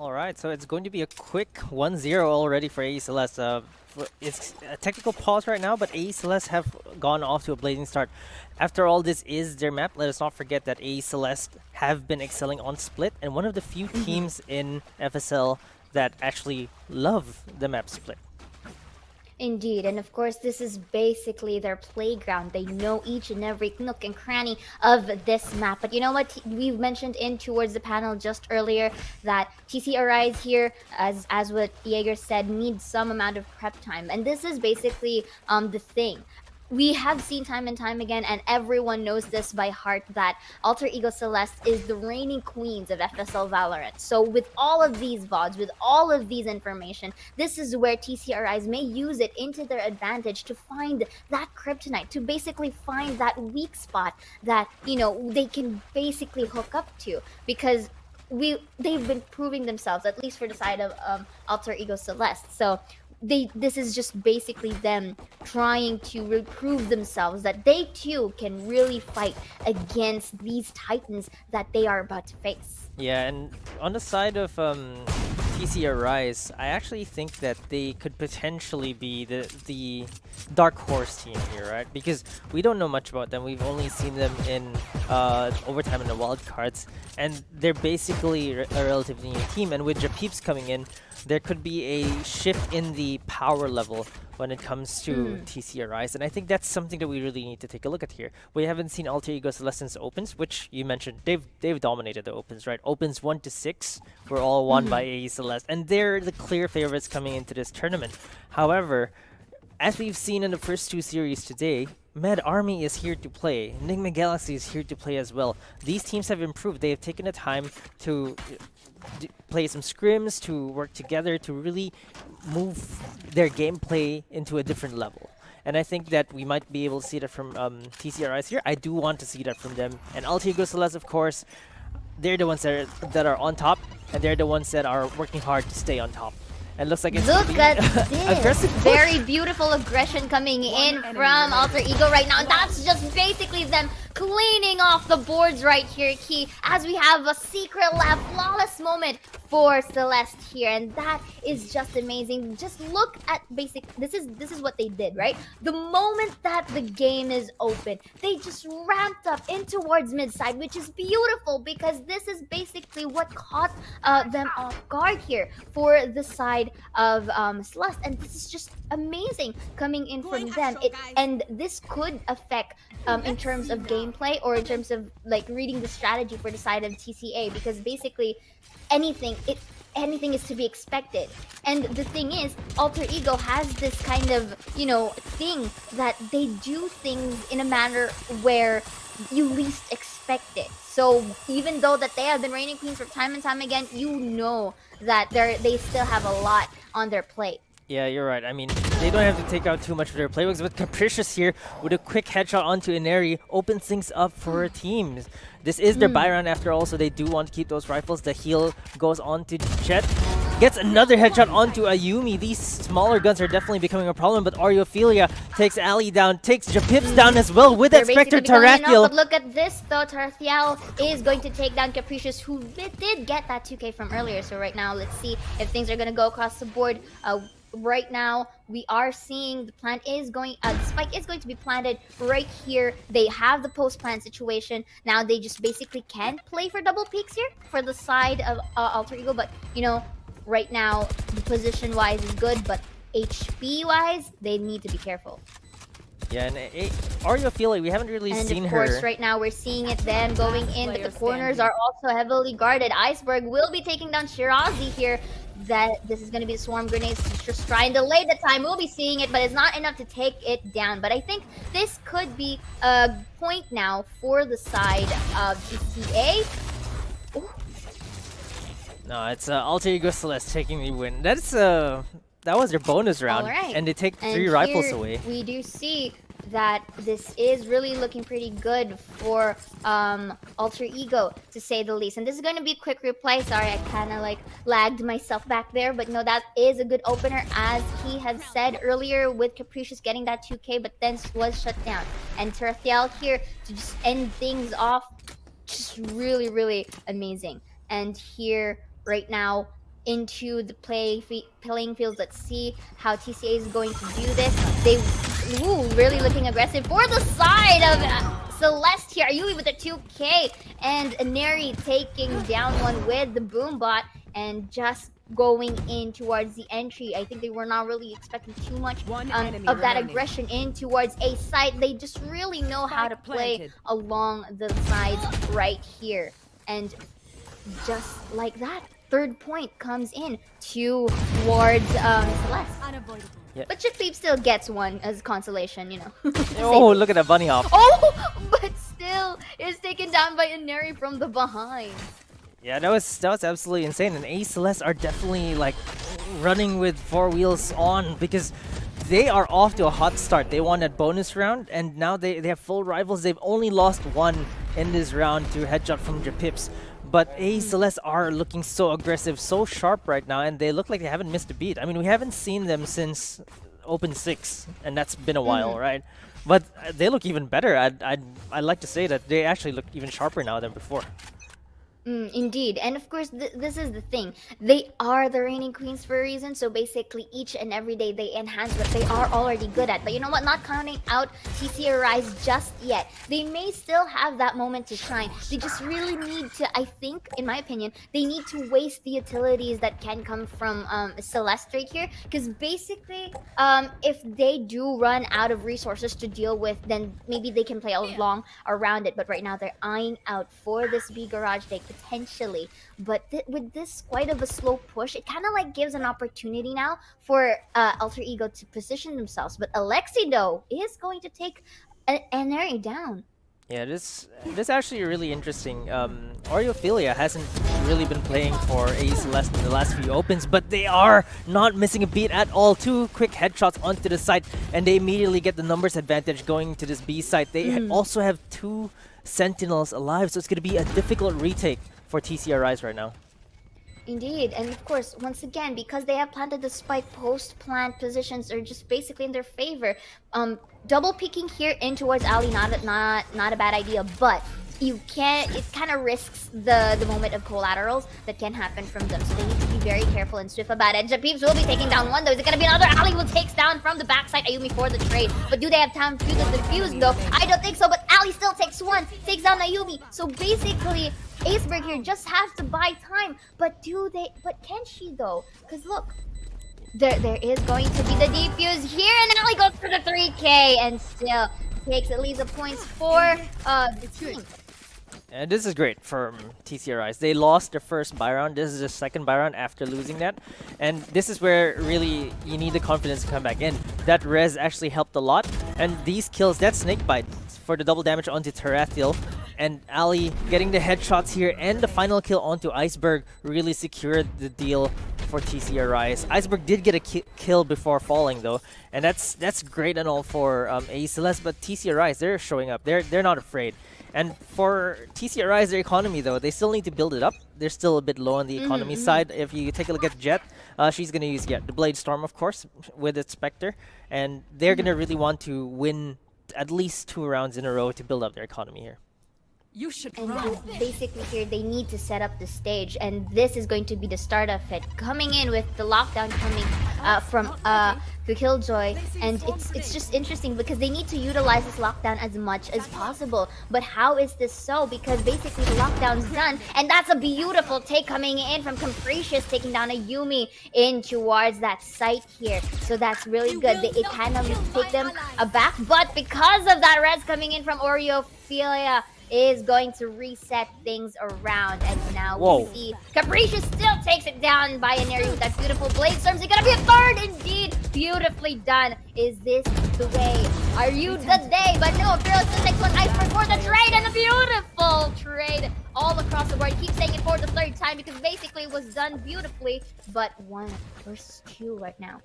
Alright, so it's going to be a quick 1-0 already for AE Celeste. It's a technical pause right now, but AE Celeste have gone off to a blazing start. After all, this is their map. Let us not forget that AE Celeste have been excelling on Split, and one of the few teams in FSL that actually love the map Split. Indeed, and of course this is basically their playground. They know each and every nook and cranny of this map. But you know what, we've mentioned towards the panel just earlier that TCARISE here, as what Jaeger said, needs some amount of prep time. And this is basically the thing. We have seen time and time again, and everyone knows this by heart, that Alter Ego Celeste is the reigning queens of FSL Valorant. So with all of these VODs, with all of these information, this is where TCRIs may use it into their advantage to find that kryptonite, to basically find that weak spot that, you know, they can basically hook up to, because they've been proving themselves, at least for the side of Alter Ego Celeste. So this is just basically them trying to prove themselves that they too can really fight against these titans that they are about to face. Yeah, and on the side of TCARISE, I actually think that they could potentially be the dark horse team here, right? Because we don't know much about them. We've only seen them in overtime and the wildcards, and they're basically a relatively new team. And with Japeeps coming in, there could be a shift in the power level when it comes to TCARISE, and I think that's something that we really need to take a look at here. We haven't seen Alter Ego Celeste's opens, which you mentioned. They've dominated the opens, right? Opens 1-6 were all won by AE Celeste, and they're the clear favorites coming into this tournament. However, as we've seen in the first two series today, Med Army is here to play. Enigma Galaxy is here to play as well. These teams have improved. They have taken the time to play some scrims, to work together, to really move their gameplay into a different level. And I think that we might be able to see that from TCRISE here. I do want to see that from them. And Alter Ego Celeste, of course, they're the ones that are on top, and they're the ones that are working hard to stay on top. And looks like it's Look at this very beautiful aggression coming in from Alter Ego right now. And that's just basically them cleaning off the boards right here, Key, as we have a secret lab flawless moment for Celeste here, and that is just amazing. Just look at this is what they did, right? The moment that the game is open, they just ramped up in towards mid side, which is beautiful, because this is basically what caught them off guard here for the side of Celeste, and this is just amazing coming in from them. And this could affect in terms of gameplay, or in terms of like reading the strategy for the side of TCA, because basically anything is to be expected. And the thing is, Alter Ego has this kind of, you know, thing that they do things in a manner where you least expect it. So even though that they have been reigning queens for time and time again, you know that they still have a lot on their plate. Yeah, you're right. I mean, they don't have to take out too much of their playbooks, but Capricious here with a quick headshot onto Ineri opens things up for teams. This is their buy round after all, so they do want to keep those rifles. The heal goes on to Chet. Gets another headshot onto Ayumi. These smaller guns are definitely becoming a problem, but Ariophilia takes Ali down, takes Japips down as well with that Spectre Tarathiel. But look at this though, Tarathiel is going to take down Capricious, who did get that 2K from earlier. So right now, let's see if things are going to go across the board. Right now, we are seeing the plant is going, the spike is going to be planted right here. They have the post-plant situation. Now they just basically can play for double peaks here for the side of Alter Ego. But, you know, right now, the position-wise is good, but HP-wise, they need to be careful. Yeah, and Ariophilia, we haven't really seen her. And of course, right now we're seeing it then going in, but the corners are also heavily guarded. Iceberg will be taking down Shirazi here. That this is going to be the swarm grenades to just try and delay the time. We'll be seeing it, but it's not enough to take it down. But I think this could be a point now for the side of TCA. Ooh. No, it's Alter Ego Celeste taking the win. That was their bonus round, and they take 3 rifles away. We do see that this is really looking pretty good for Alter Ego, to say the least. And this is going to be a quick replay. Sorry, I kind of like lagged myself back there, but no, that is a good opener, as he had said earlier, with Capricious getting that 2K, but then was shut down. And Tarathiel here to just end things off, just really, really amazing. And here right now, into the playing field. Let's see how TCA is going to do this. They really looking aggressive for the side of Celestè here. Ayumi with a 2K and Neri taking down one with the boom bot and just going in towards the entry. I think they were not really expecting too much of that aggression in towards a site. They just really know how to play along the sides right here. And just like that, third point comes in towards Celestè. Yep. But Chipleap still gets one as consolation, you know. Oh, look at that bunny hop. Oh, but still is taken down by Neri from the behind. Yeah, that was absolutely insane. And Celestè are definitely like running with 4 wheels on because they are off to a hot start. They won that bonus round, and now they have full rivals. They've only lost one in this round to headshot from Japips. But Celestè are looking so aggressive, so sharp right now, and they look like they haven't missed a beat. I mean, we haven't seen them since Open 6, and that's been a while, right? But they look even better. I'd like to say that they actually look even sharper now than before. Indeed, and of course this is the thing, they are the reigning queens for a reason, so basically each and every day they enhance what they are already good at. But you know what, not counting out TCARISE just yet, they may still have that moment to shine. They just really need to, I think, in my opinion, they need to waste the utilities that can come from Celestè right here, because basically if they do run out of resources to deal with, then maybe they can play along around it. But right now they're eyeing out for this B garage take potentially, but with this quite of a slow push, it kind of like gives an opportunity now for Alter Ego to position themselves. But Alexi though is going to take an area down. Yeah, this actually really interesting. Oriophilia hasn't really been playing for Celestè in the last few opens, but they are not missing a beat at all. 2 quick headshots onto the site, and they immediately get the numbers advantage going to this B site. They also have 2 Sentinels alive, so it's going to be a difficult retake for TCARISE right now. Indeed, and of course, once again, because they have planted the spike, post-plant positions are just basically in their favor. Double peeking here in towards Ali, not a bad idea, but you can't. It kind of risks the moment of collaterals that can happen from them, so they need to be very careful and swift about it. Japeeps will be taking down one though. Is it gonna be another? Ali will takes down from the backside Ayumi for the trade, but do they have time to do the defuse though? I don't think so. But Ali still takes one, takes down Ayumi. So basically, Aceberg here just has to buy time. But do they? But can she though? Because look. There is going to be the defuse here, and Ali goes for the 3K and still takes at least a points for the team. And this is great for TCARISE. They lost their first buy round. This is their second buy round after losing that. And this is where really you need the confidence to come back in. That res actually helped a lot. And these kills, that snake bite for the double damage onto Tarathiel. And Ali getting the headshots here and the final kill onto Iceberg really secured the deal for TCARISE. Iceberg did get a kill before falling though, and that's great and all for Celestè, but TCARISE, they're showing up. They're not afraid. And for TCARISE, their economy though, they still need to build it up. They're still a bit low on the economy side. If you take a look at Jet, she's gonna use the Blade Storm of course with its Spectre, and they're gonna really want to win at least 2 rounds in a row to build up their economy here. You should And run. basically here they need to set up the stage, and this is going to be the start of it. Coming in with the lockdown coming from the Killjoy, and it's just interesting because they need to utilize this lockdown as much as possible. But how is this so? Because basically the lockdown's done, and that's a beautiful take coming in from Capricious, taking down a Yumi in towards that site here. So that's really good. It kind of take them aback, but because of that res coming in from Oriophilia, is going to reset things around, and now we see Capricious still takes it down by Neri with that beautiful Blade Storm. Is it gonna be a third? Indeed, beautifully done. Is this the way? Are you the day? But no, Fearless is the next one. Iceberg for the trade, and a beautiful trade all across the board. Keep saying it for the 3rd time because basically it was done beautifully, but 1 versus 2 right now.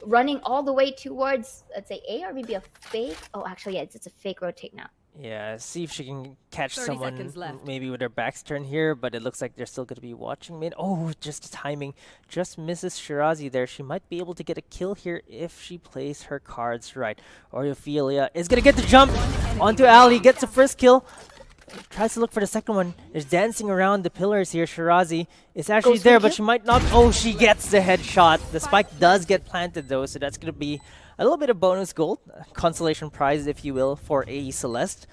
Running all the way towards, let's say A, or maybe a fake. Oh, actually, yeah, it's a fake rotate now. Yeah, see if she can catch 30 someone seconds left. maybe with their backs turned here, but it looks like they're still going to be watching mid. Oh, just the timing. Just misses Shirazi there. She might be able to get a kill here if she plays her cards right. Oriophilia is going to get the jump onto Ali, gets the first kill. Tries to look for the second one. Is dancing around the pillars here. Shirazi is actually there, but she might not. Oh, she gets the headshot. The spike does get planted though, so that's going to be a little bit of bonus gold. Consolation prize, if you will, for AE Celeste.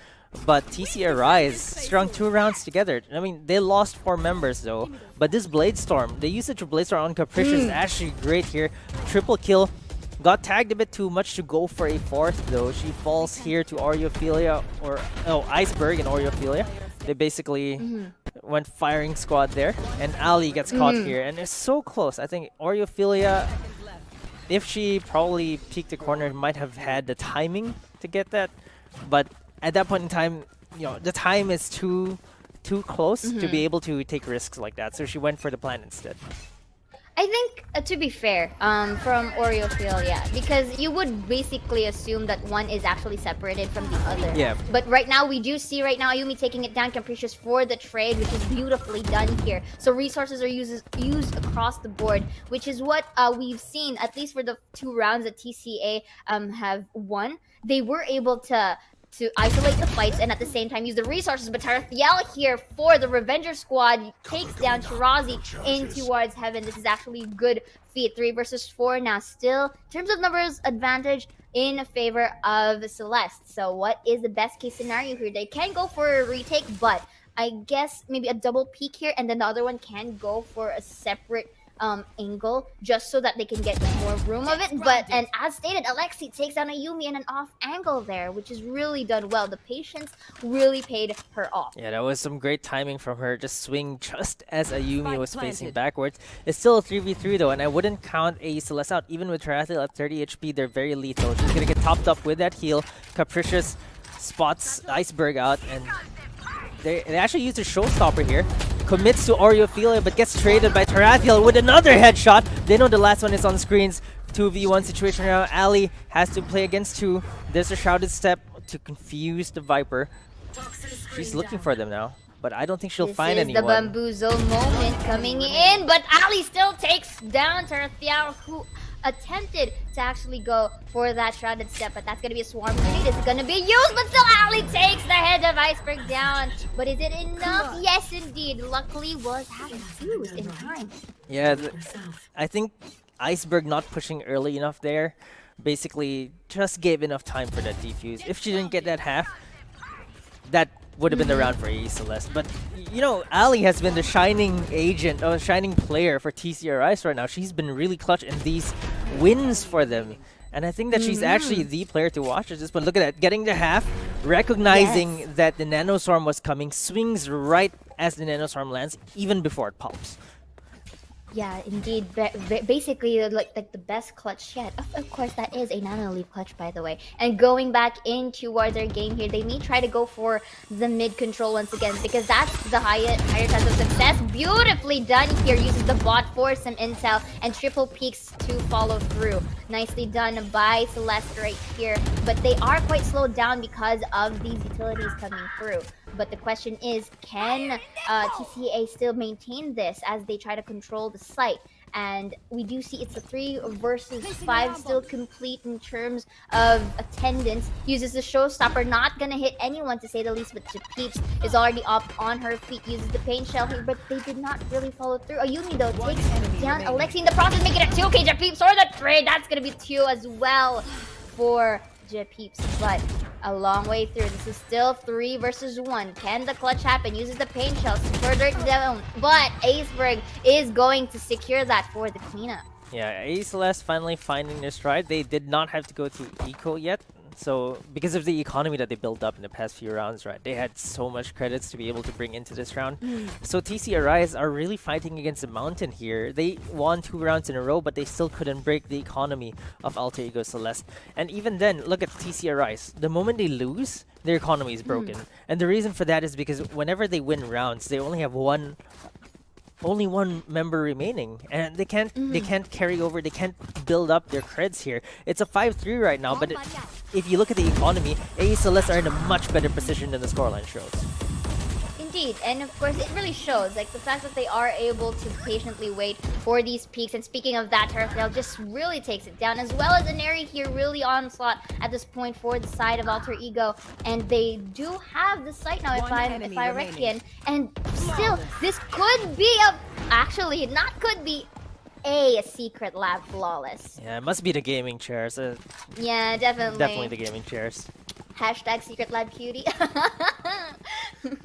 But TCARISE strung 2 rounds together. I mean, they lost 4 members though. But this Blade Storm, the usage of Blade Storm on Capricious is actually great here. Triple kill. Got tagged a bit too much to go for a 4th though. She falls here to Oreophilia, or Iceberg and Oreophilia. They basically went firing squad there. And Ali gets caught here. And it's so close. I think Oreophilia, if she probably peeked the corner, might have had the timing to get that. But at that point in time, you know, the time is too close to be able to take risks like that. So she went for the plan instead. I think, to be fair, from Oreophilia, because you would basically assume that one is actually separated from the other. Yeah. But right now, we do see right now Ayumi taking it down Capricious for the trade, which is beautifully done here. So resources are used across the board, which is what we've seen, at least for the 2 rounds that TCA have won. They were able to isolate the fights and at the same time use the resources. But Tarathiel here for the Revenger squad takes down Shirazi in towards heaven. This is actually a good feat. 3 versus 4 now. Still, in terms of numbers, advantage in favor of Celeste. So what is the best case scenario here? They can go for a retake, but I guess maybe a double peek here, and then the other one can go for a separate angle just so that they can get more room of it. But and as stated, Alexi takes down Ayumi in an off angle there, which is really done well. The patience really paid her off. Yeah, that was some great timing from her. Just swing just as Ayumi was facing backwards. It's still a 3v3 though, and I wouldn't count AE Celeste out. Even with Tarathiel at 30 HP, they're very lethal. She's gonna get topped up with that heal. Capricious spots Iceberg out, and they actually used a showstopper here. Commits to Oreophilia, but gets traded by Tarathiel with another headshot. They know the last one is on screens. 2v1 situation now. Ali has to play against 2. There's a Shrouded Step to confuse the Viper. She's looking for them now, but I don't think she'll find anyone. This is the bamboozle moment coming in, but Ali still takes down Tarathiel, who attempted to actually go for that Shrouded Step, but that's going to be a swarm grenade. It's going to be used, but still Ali takes the head of Iceberg down. But is it enough? Yes, indeed. Luckily was used in time. Yeah, I think Iceberg not pushing early enough there basically just gave enough time for that defuse. If she didn't get that half, that would have been the round for AE Celeste. But, you know, Ali has been the shining agent, or shining player for TCARISE right now. She's been really clutch in these wins for them. And I think that she's actually the player to watch at this point. Look at that, getting the half, recognizing that the Nanoswarm was coming, swings right as the Nanoswarm lands, even before it pops. Yeah, indeed. Basically, like the best clutch yet. Of course, that is a Nano Leaf clutch, by the way. And going back in towards their game here, they may try to go for the mid control once again, because that's the higher chance of success. Beautifully done here. Uses the bot for some intel and triple peaks to follow through. Nicely done by Celeste right here. But they are quite slowed down because of these utilities coming through. But the question is, can TCA still maintain this as they try to control the site? And we do see it's a 3 versus 5 still complete in terms of attendance. Uses the showstopper, not gonna hit anyone to say the least, but Peeps is already up on her feet. Uses the pain shell here, but they did not really follow through. Ayumi though takes down Alexi in the process, making it 2. Okay, Peeps or the trade, that's gonna be 2 as well for Peeps, but a long way through. This is still 3 versus 1. Can the clutch happen? Uses the pain shells to further it down, but Iceberg is going to secure that for the cleanup. Yeah, AE Celeste finally finding their stride. They did not have to go through eco yet. So, because of the economy that they built up in the past few rounds, right? They had so much credits to be able to bring into this round. So TCARISE are really fighting against the mountain here. They won 2 rounds in a row, but they still couldn't break the economy of Alter Ego Celeste. And even then, look at TCARISE. The moment they lose, their economy is broken. And the reason for that is because whenever they win rounds, they only have only one member remaining, and they can't carry over, they can't build up their creds here. It's a 5-3 right now, but if you look at the economy, AE Celeste are in a much better position than the scoreline shows. Indeed, and of course it really shows, like the fact that they are able to patiently wait for these peaks. And speaking of that, Terrafiel just really takes it down, as well as Aneri here really onslaught at this point for the side of Alter Ego. And they do have the site now, if I reckon. And still, this could be actually, not could be, a secret lab flawless. Yeah, it must be the gaming chairs. Yeah, definitely. Definitely the gaming chairs. Hashtag secret lab cutie.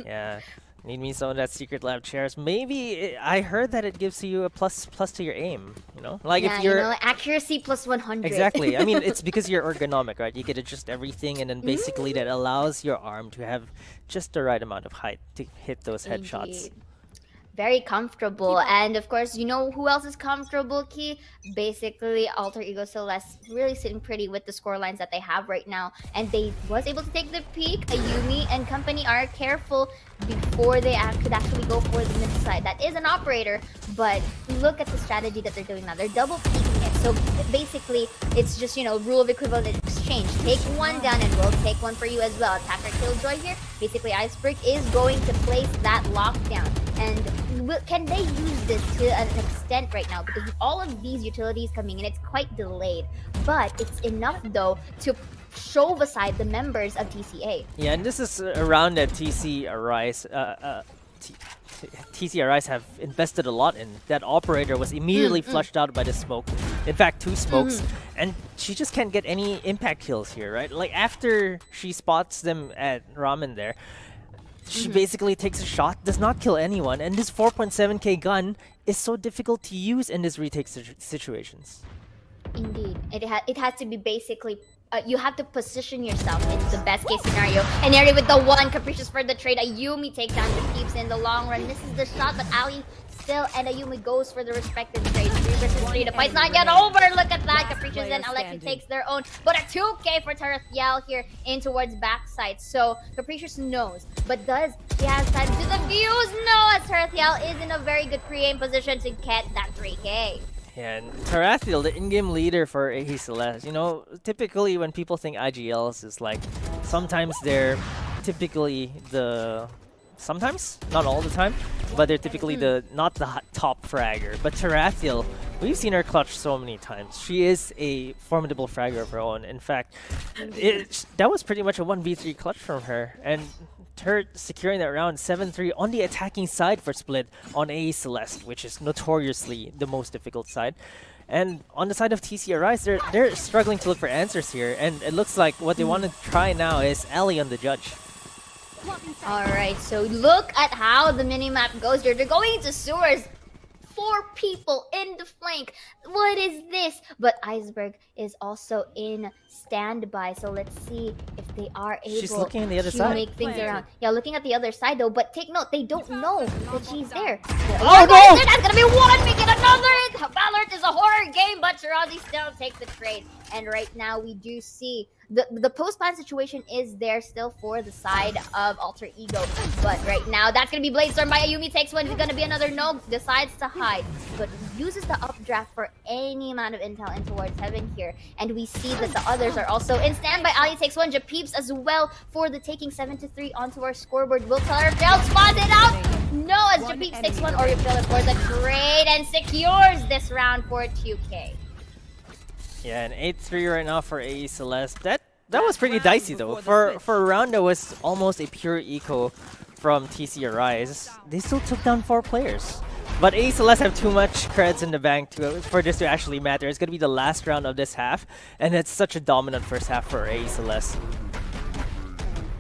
Yeah, need me some of that secret lab chairs. Maybe I heard that it gives you a plus to your aim. You know, like yeah, if you're accuracy plus 100. Exactly. I mean, it's because you're ergonomic, right? You get to adjust everything, and then basically that allows your arm to have just the right amount of height to hit those headshots. Very comfortable. And of course, you know who else is comfortable, Key? Basically, Alter Ego Celeste really sitting pretty with the score lines that they have right now. And they was able to take the peak. Ayumi and company are careful before they could actually go for the mid side. That is an operator, but look at the strategy that they're doing now. They're double peeking it. So basically, it's just, you know, rule of equivalent exchange. Take one down and we'll take one for you as well. Attacker Killjoy here. Basically, Iceberg is going to place that lockdown. And can they use this to an extent right now? Because with all of these utilities coming in, it's quite delayed. But it's enough, though, to shove aside the members of TCA. Yeah, and this is around that TCARISE. TCARISE have invested a lot in. That operator was immediately flushed out by the smoke. In fact, 2 smokes. And she just can't get any impact kills here, right? Like, after she spots them at Ramen there, she basically takes a shot, does not kill anyone, and this 4.7k gun is so difficult to use in these retake situations. Indeed. It has to be basically, you have to position yourself in the best case scenario. And Eri with the 1, capricious for the trade. Ayumi takes down the Peeps in the long run. This is the shot, but Ali still, and Ayumi goes for the respective trade. 3 versus 3. The fight's not yet over. Look at that. Capricious and Alexi takes their own. But a 2k for Tarathiel here in towards backside. So Capricious knows. But does he has time to defuse? No, as Tarathiel is in a very good pre-aim position to get that 3k. Yeah, and Tarathiel, the in-game leader for AE Celeste, you know, typically when people think IGLs is like, sometimes they're typically the... Sometimes, not all the time, but they're typically not the top fragger. But Tarathiel, we've seen her clutch so many times. She is a formidable fragger of her own. In fact, that was pretty much a 1v3 clutch from her. And her securing that round 7-3 on the attacking side for Split on AE Celeste, which is notoriously the most difficult side. And on the side of TCARISE, they're struggling to look for answers here. And it looks like what they want to try now is Ali on the judge. Alright, so look at how the minimap goes here. They're going into sewers. 4 people in the flank. What is this? But Iceberg is also in standby. So let's see if they are able She's looking on the other to side. make things around. Yeah, looking at the other side though. But take note, they don't know that she's there. Oh no! That's gonna be 1, make it another! Valorant is a horror game, but Shirazi still takes the trade. And right now we do see the post-plan situation is there still for the side of Alter Ego. But right now, that's going to be Blade Storm by Ayumi. Takes one. It's going to be another no. Decides to hide. But uses the updraft for any amount of intel in towards heaven here. And we see that the others are also in standby. Ali takes one. Japeeps as well for the taking 7-3 onto our scoreboard. Will Tarathiel spot it out? No, as Japeeps takes one. Or you fill it for the trade and secures this round for 2k. Yeah, an 8-3 right now for AE Celeste. That was pretty dicey though. For a round that was almost a pure eco from TCARISE, they still took down 4 players. But AE Celeste have too much creds in the bank for this to actually matter. It's going to be the last round of this half, and it's such a dominant first half for AE Celeste.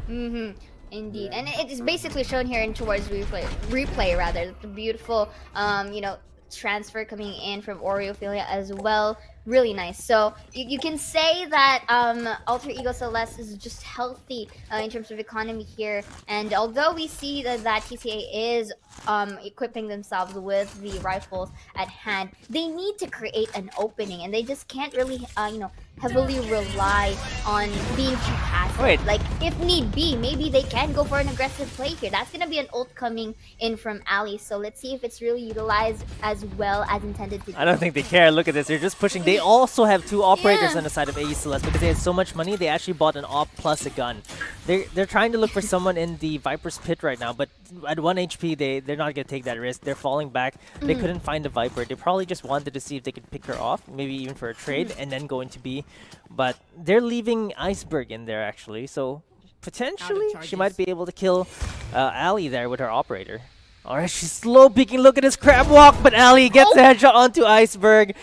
Indeed, and it is basically shown here in towards replay rather. The beautiful, you know, transfer coming in from Oreophilia as well. Really nice. So you can say that Alter Ego Celeste is just healthy in terms of economy here. And although we see that TCA is equipping themselves with the rifles at hand, they need to create an opening, and they just can't really, you know, heavily rely on being too passive. Wait. Like, if need be, maybe they can go for an aggressive play here. That's going to be an ult coming in from Ali. So let's see if it's really utilized as well as intended to be. I don't think they care. Look at this. They're just pushing. They also have 2 operators on the side of AE Celeste because they had so much money. They actually bought an op plus a gun they're trying to look for someone in the Viper's pit right now, but at 1 HP they're not gonna take that risk. They're falling back. They couldn't find the Viper. They probably just wanted to see if they could pick her off, maybe even for a trade, and then go into B. But they're leaving Iceberg in there actually, so potentially she might be able to kill Ali there with her operator. Alright, she's slow peeking. Look at this crab walk, but Ali gets a headshot onto Iceberg.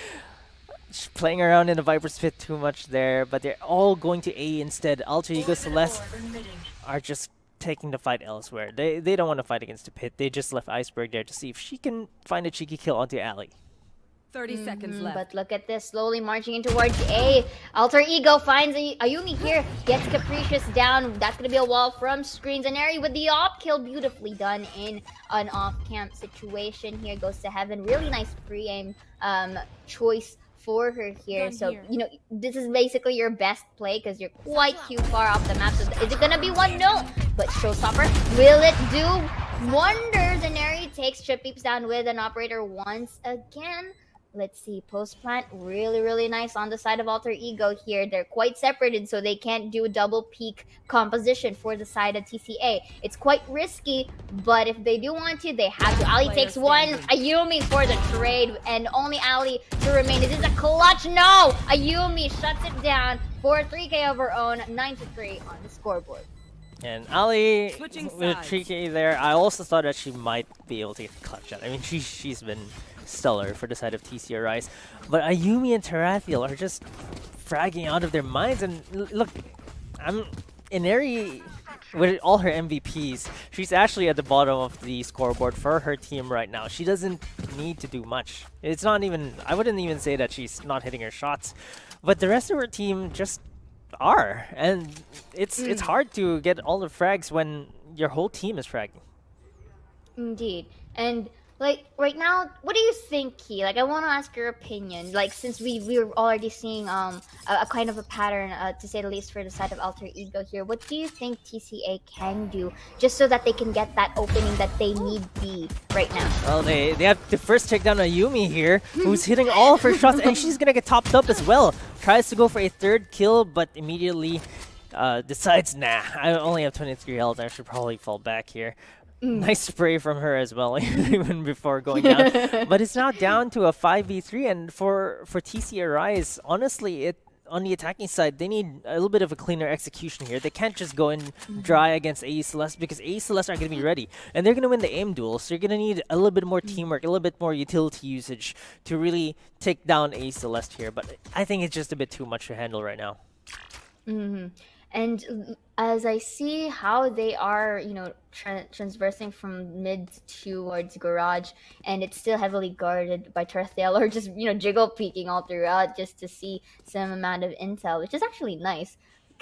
She's playing around in the Viper's pit too much there, but they're all going to A instead. Alter Ego Celeste are just taking the fight elsewhere. They don't want to fight against the pit. They just left Iceberg there to see if she can find a cheeky kill onto Ali. 30 seconds left. But look at this, slowly marching in towards A. Alter Ego finds Ayumi here, gets Capricious down. That's going to be a wall from Screens. And Eri with the op kill, beautifully done in an off-camp situation here. Goes to Heaven. Really nice pre-aim choice for her here. So, you know, this is basically your best play because you're quite too far off the map. So is it going to be 1-0? But Showstopper, will it do wonders? And Eri takes Chip Peeps down with an operator once again. Let's see, post plant, really nice on the side of Alter Ego here. They're quite separated, so they can't do a double peak composition for the side of TCA. It's quite risky, but if they do want to, they have to. Ali takes one, Ayumi for the trade, and only Ali to remain. Is this a clutch? No! Ayumi shuts it down for a 3K of her own, 9-3 on the scoreboard. And Ali with 3K there, I also thought that she might be able to get the clutch out. I mean, she's been stellar for the side of TCARISE. But Ayumi and Tarathiel are just fragging out of their minds. And look, Ineri, with all her MVPs, she's actually at the bottom of the scoreboard for her team right now. She doesn't need to do much. It's not even, I wouldn't even say that she's not hitting her shots. But the rest of her team just are. And it's hard to get all the frags when your whole team is fragging. Indeed. And like right now, what do you think, Key? Like, I want to ask your opinion. Like, since we're already seeing a kind of a pattern, to say the least, for the side of Alter Ego here, what do you think TCA can do just so that they can get that opening that they need B right now? Well, they have to first take down Ayumi here, who's hitting all of her shots, and she's gonna get topped up as well. Tries to go for a third kill, but immediately decides, nah, I only have 23 health. I should probably fall back here. Nice spray from her as well, even before going down. But it's now down to a 5v3, and for TCARISE, honestly, on the attacking side, they need a little bit of a cleaner execution here. They can't just go in dry against AE Celeste because AE Celeste are going to be ready. And they're going to win the aim duel, so you're going to need a little bit more teamwork, a little bit more utility usage to really take down AE Celeste here. But I think it's just a bit too much to handle right now. And as I see how they are, you know, transversing from mid towards garage, and it's still heavily guarded by Tarathiel, or just, you know, jiggle peeking all throughout just to see some amount of intel, which is actually nice.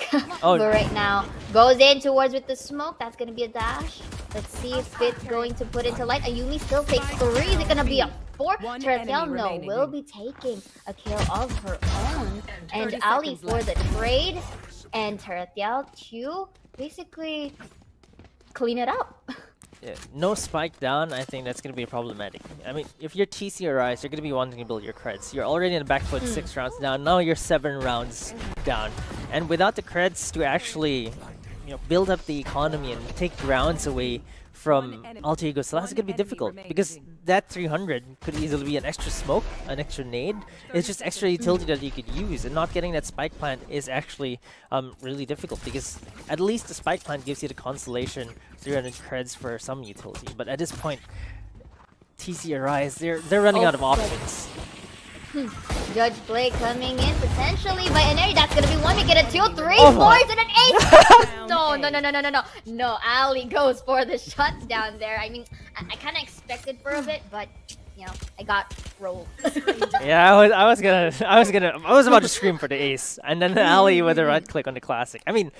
But right now, goes in towards with the smoke. That's going to be a dash. Let's see if it's going to put into light. Ayumi still takes 3. Is it going to be a 4? Tarathiel, no, will be taking a kill of her own. And Ali for the trade. And Tarathiel to basically clean it up. Yeah, no spike down, I think that's going to be problematic. I mean, if you're TCARISE, you're going to be wanting to build your creds. You're already in the back foot 6 rounds down. Now you're 7 rounds down. And without the creds to actually, you know, build up the economy and take rounds away from Alter Ego Celeste, it's going to be difficult because that 300 could easily be an extra smoke, an extra nade. It's just extra utility that you could use, and not getting that spike plant is actually really difficult because at least the spike plant gives you the consolation 300 creds for some utility. But at this point, TCARISE, they're running out of options. Judge play coming in potentially by Ineri. That's gonna be 1. We get a 2, 3, 4, and an 8. No. Ali goes for the shutdown there. I mean, I kind of expected for a bit, but you know, I got rolled. Yeah, I was about to scream for the ace, and then Ali with a right click on the classic. I mean,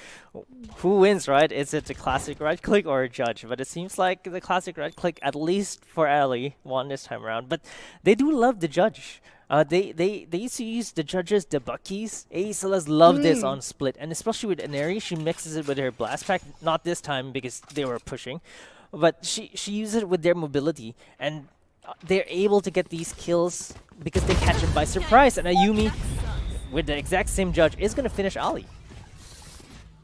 who wins, right? Is it the classic right click or a judge? But it seems like the classic right click, at least for Ali, won this time around. But they do love the judge. They used to use the judges debug keys. AE Celeste love this on split, and especially with Ineri, she mixes it with her blast pack. Not this time because they were pushing, but she uses it with their mobility, and they're able to get these kills because they catch him by surprise. And Ayumi, with the exact same judge, is gonna finish Ali.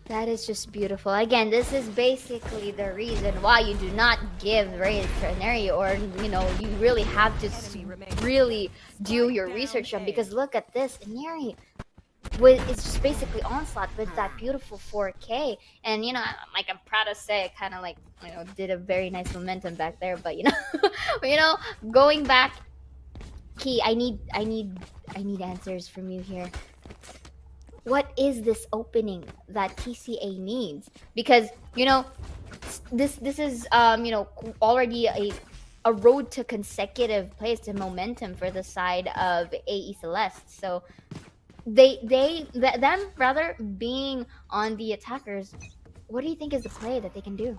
That is just beautiful. Again, this is basically the reason why you do not give raid to Inari, or you really have to really do your research on, because look at this, Inari it's just basically onslaught with that beautiful 4K, and I'm proud to say I kind of did a very nice momentum back there, but going back, Key, I need answers from you here. What is this opening that TCA needs? Because this is already a road to consecutive plays to momentum for the side of AE Celeste. So them rather being on the attackers, what do you think is the play that they can do?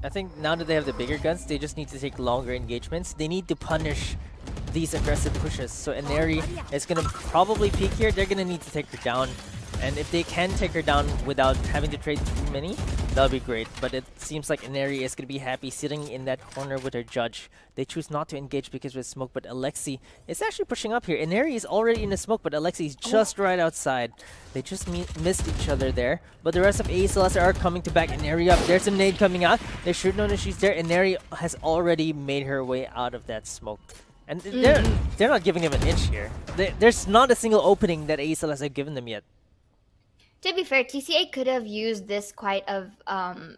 I think now that they have the bigger guns, they just need to take longer engagements. They need to punish these aggressive pushes. So Inari is going to probably peek here. They're going to need to take her down. And if they can take her down without having to trade too many, that'll be great. But it seems like Inari is going to be happy sitting in that corner with her judge. They choose not to engage because with smoke, but Alexi is actually pushing up here. Inari is already in the smoke, but Alexi is just right outside. They just missed each other there. But the rest of AE Celeste are coming to back Inari up. There's a nade coming out. They should know that she's there. Inari has already made her way out of that smoke. And they're not giving him an inch here. There's not a single opening that AE Celeste have given them yet. To be fair, TCA could have used this quite of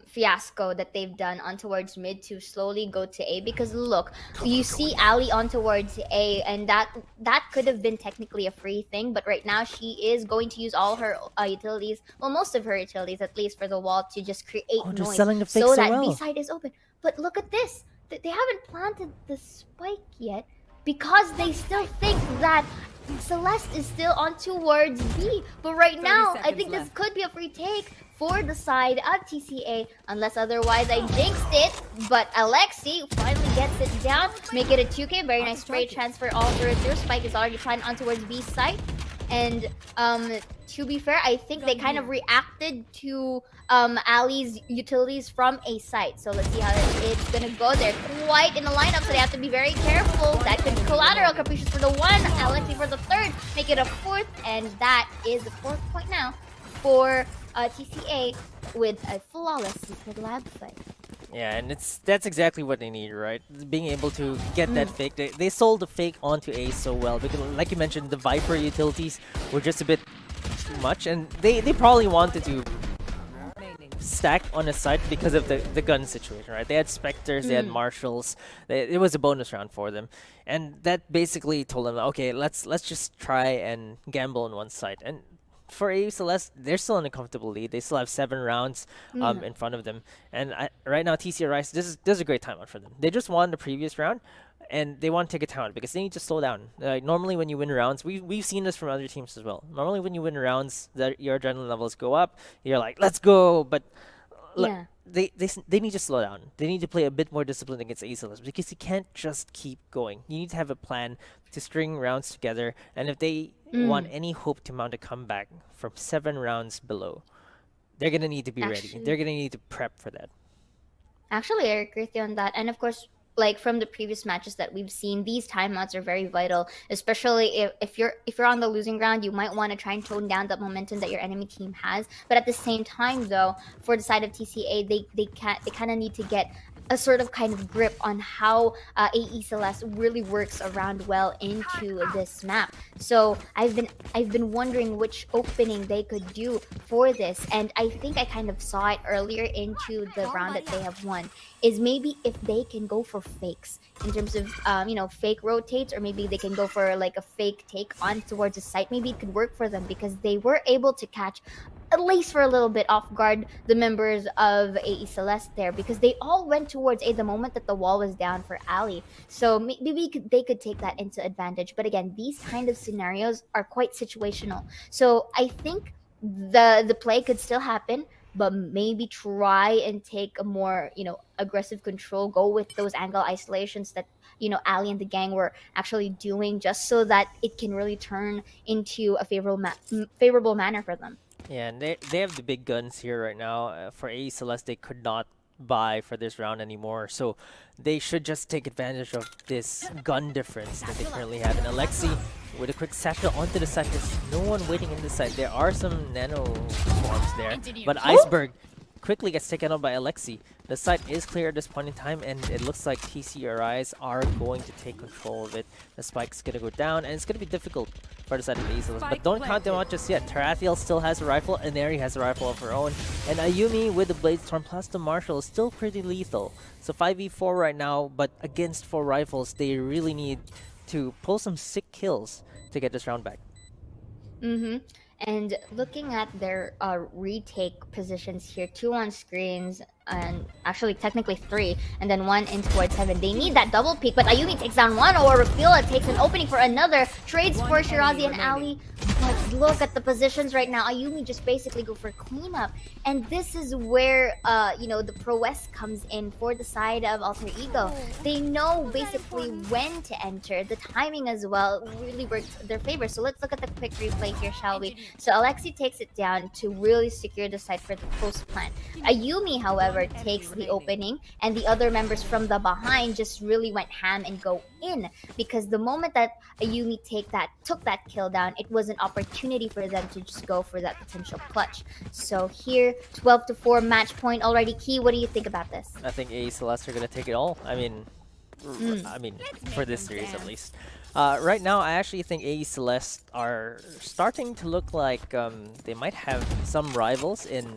fiasco that they've done on towards mid to slowly go to A, because look, you see Ali on towards A, and that could have been technically a free thing, but right now she is going to use all her utilities, well, most of her utilities at least, for the wall to just create noise so that B side is open. But look at this, they haven't planted the spike yet because they still think that Celeste is still on towards B, but right now I think this could be a free take for the side of TCA, unless otherwise I jinxed it. But Alexi finally gets it down, make it a 2K. Very nice trade transfer all through. Spike is already planted on towards B side, and to be fair, I think they kind of reacted to Ali's utilities from A site. So let's see how it's gonna go. They're quite in the lineup, so they have to be very careful. That could collateral. Capricious for the 1, Alexi for the 3rd, make it a 4th, and that is the 4th point now for TCA with a flawless secret lab fight. Yeah, and that's exactly what they need, right? Being able to get that fake. They sold the fake onto A so well, because like you mentioned, the Viper utilities were just a bit too much, and they probably wanted to stack on a site because of the gun situation, right? They had Spectres, they had Marshals. It was a bonus round for them, and that basically told them, okay, let's just try and gamble on one side. And for AE Celeste, they're still in a comfortable lead. They still have 7 rounds in front of them. And right now, TCARISE, this is a great timeout for them. They just won the previous round, and they want to take a timeout because they need to slow down. Normally, when you win rounds, we've seen this from other teams as well. Normally, when you win rounds, your adrenaline levels go up. You're like, let's go. But they need to slow down. They need to play a bit more disciplined against AE Celeste, because you can't just keep going. You need to have a plan to string rounds together. And if they want any hope to mount a comeback from 7 rounds below, they're going to need to be ready. They're going to need to prep for that. Actually, I agree with you on that. And of course, like from the previous matches that we've seen, these timeouts are very vital, especially if you're on the losing ground. You might want to try and tone down the momentum that your enemy team has. But at the same time, though, for the side of TCA, they kind of need to get a sort of kind of grip on how AE Celeste really works around well into this map. So I've been wondering which opening they could do for this, and I think I kind of saw it earlier into the round that they have won, is maybe if they can go for fakes in terms of fake rotates, or maybe they can go for like a fake take on towards the site. Maybe it could work for them, because they were able to catch, at least for a little bit, off guard the members of AE Celeste there, because they all went towards A the moment that the wall was down for Ali. So maybe they could take that into advantage. But again, these kind of scenarios are quite situational. So I think the play could still happen, but maybe try and take a more aggressive control, go with those angle isolations that Ali and the gang were actually doing, just so that it can really turn into a favorable manner for them. Yeah, and they have the big guns here right now. For AE Celeste, they could not buy for this round anymore, so they should just take advantage of this gun difference that they currently have. And Alexi with a quick satchel onto the side. There's no one waiting in the side. There are some nano swarms there, but Iceberg quickly gets taken out by Alexi. The site is clear at this point in time, and it looks like TCARISE are going to take control of it. The spike's gonna go down, and it's gonna be difficult for the side of Azeless. But don't count them out just yet. Tarathiel still has a rifle, and Neri has a rifle of her own. And Ayumi with the Bladestorm plus the Marshall is still pretty lethal. So 5v4 right now, but against 4 rifles, they really need to pull some sick kills to get this round back. And looking at their retake positions here, 2 on screens, and actually technically 3, and then 1 in towards heaven. They need that double peek, but Ayumi takes down 1, or Rafila takes an opening for another. Trades for Shirazi and Ali. But look at the positions right now. Ayumi just basically go for cleanup. And this is where, you know, the prowess comes in for the side of Alter Ego. They know basically when to enter. The timing as well really works their favor. So let's look at the quick replay here, shall we? So Alexi takes it down to really secure the side for the post plant. Ayumi, however, takes the opening, and the other members from the behind just really went ham and go in, because the moment that Ayumi took that kill down, it was an opportunity for them to just go for that potential clutch. So here, 12-4 match point already. Key, what do you think about this? I think AE Celeste are gonna take it all. I mean, for this series at least. Right now, I actually think AE Celeste are starting to look like they might have some rivals in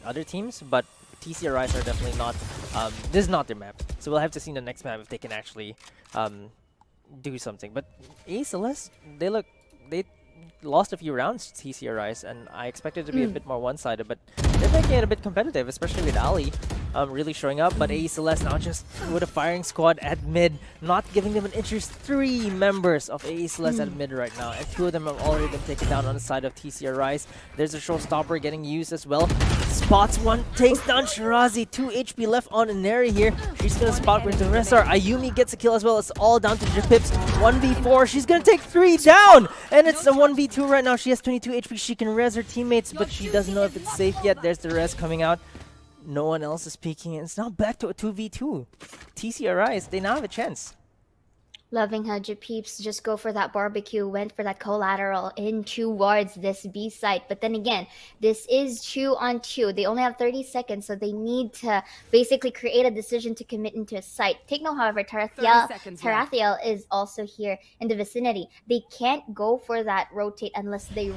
other teams, but TCARISE are definitely not. This is not their map, so we'll have to see in the next map if they can actually do something. But AE Celeste, they lost a few rounds to TCARISE, and I expected it to be a bit more one-sided, but they're making it a bit competitive, especially with Ali really showing up. But AE Celeste now just with a firing squad at mid, not giving them an inch. There's 3 members of AE Celeste at mid right now, and 2 of them have already been taken down on the side of TCARISE. There's a showstopper getting used as well. Spots 1, takes down Shirazi. 2 HP left on Neri here. She's gonna spot with the rest are. Ayumi gets a kill as well. It's all down to Japips. 1v4. She's gonna take 3 down, and it's a 1v2 right now. She has 22 HP. She can res her teammates, but she doesn't know if it's safe yet. There's the res coming out. No one else is peeking. It's now back to a 2v2. TCARISE, they now have a chance. Loving how Japeeps just go for that barbecue, went for that collateral in towards this B site. But then again, this is 2 on 2. They only have 30 seconds, so they need to basically create a decision to commit into a site. Take note, however, Tarathiel is also here in the vicinity. They can't go for that rotate unless they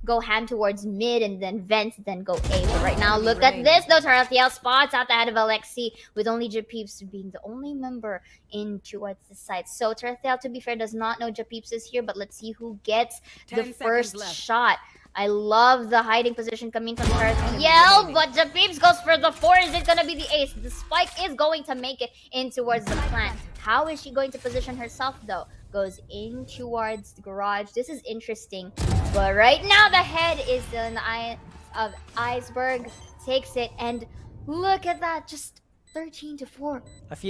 go hand towards mid and then vent, then go A. But right now, look at this though. Tarathiel spots out the head of Alexi, with only Japeeps being the only member in towards the site. So Tarathiel, to be fair, does not know Japeeps is here, but let's see who gets the first shot. I love the hiding position coming from Tarathiel, but Japeeps goes for the 4. Is it gonna be the ace? The spike is going to make it in towards the plant. How is she going to position herself though? Goes in towards the garage. This is interesting, but right now the head is in the eye of Iceberg. Takes it, and look at that, just 13-4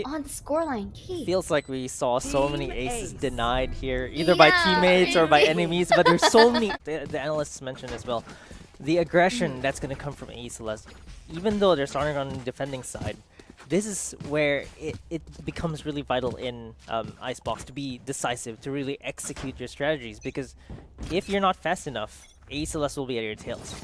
on the scoreline. Feels like we saw so many aces denied here, either by teammates or by enemies, but there's so many. The analysts mentioned as well, the aggression that's going to come from AE Celeste. Even though they're starting on the defending side, this is where it becomes really vital in Icebox to be decisive, to really execute your strategies, because if you're not fast enough, AE Celeste will be at your tails.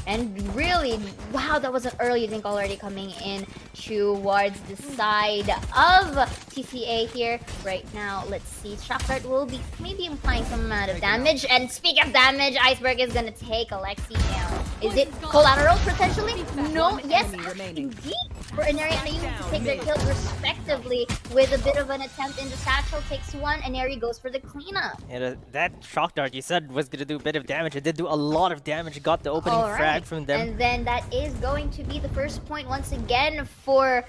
And really, wow, that was an early link already coming in towards the side of TCA here. Right now, let's see. Shock Dart will be maybe implying some amount of damage. And speaking of damage, Iceberg is gonna take Alexi down. Is it collateral potentially? No, yes, indeed. For Inari and Ayumi to take their kills respectively with a bit of an attempt in the satchel. Takes 1, Inari goes for the cleanup. And that Shock Dart you said was gonna do a bit of damage. It did do a lot of damage. It got the opening frag from them. And then that is going to be the first point once again for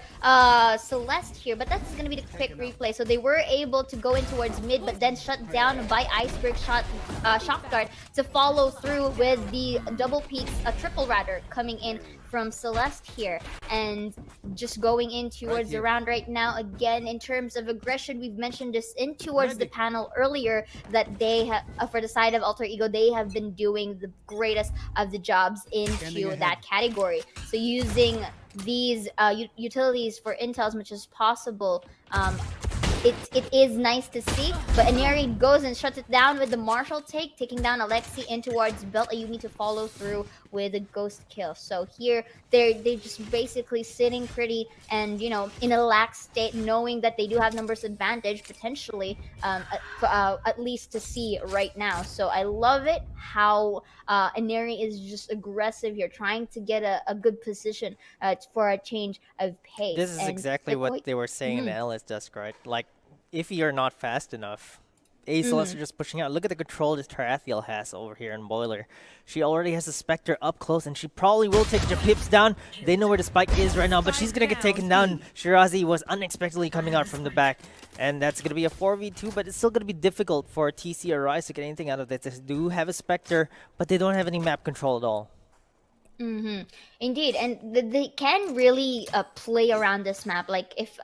Celeste here. But that's going to be the quick replay. So they were able to go in towards mid, but then shut down by Iceberg Shock Dart to follow through with the double peaks, a triple rather, coming in from Celeste here, and just going in towards the round right now. Again, in terms of aggression, we've mentioned this in towards the panel earlier, that they have, for the side of Alter Ego, they have been doing the greatest of the jobs into that category. So using these utilities for intel as much as possible, it is nice to see. But Ineri goes and shuts it down with the Marshall take, taking down Alexi in towards Belt. Ayumi to follow through with a ghost kill. So here they're just basically sitting pretty and, you know, in a lax state, knowing that they do have numbers advantage potentially, at least to see right now. So I love it how Ineri is just aggressive here, trying to get a good position for a change of pace. This is and exactly what they were saying in the LS desk, right? Like, if you're not fast enough, Celestè are just pushing out. Look at the control that Tarathiel has over here in Boiler. She already has a Spectre up close, and she probably will take the pips down. They know where the spike is right now, but she's going to get taken down. Shirazi was unexpectedly coming out from the back, and that's going to be a 4v2, but it's still going to be difficult for TCARISE to get anything out of this. They do have a Spectre, but they don't have any map control at all. Indeed, and they can really play around this map. Like, if,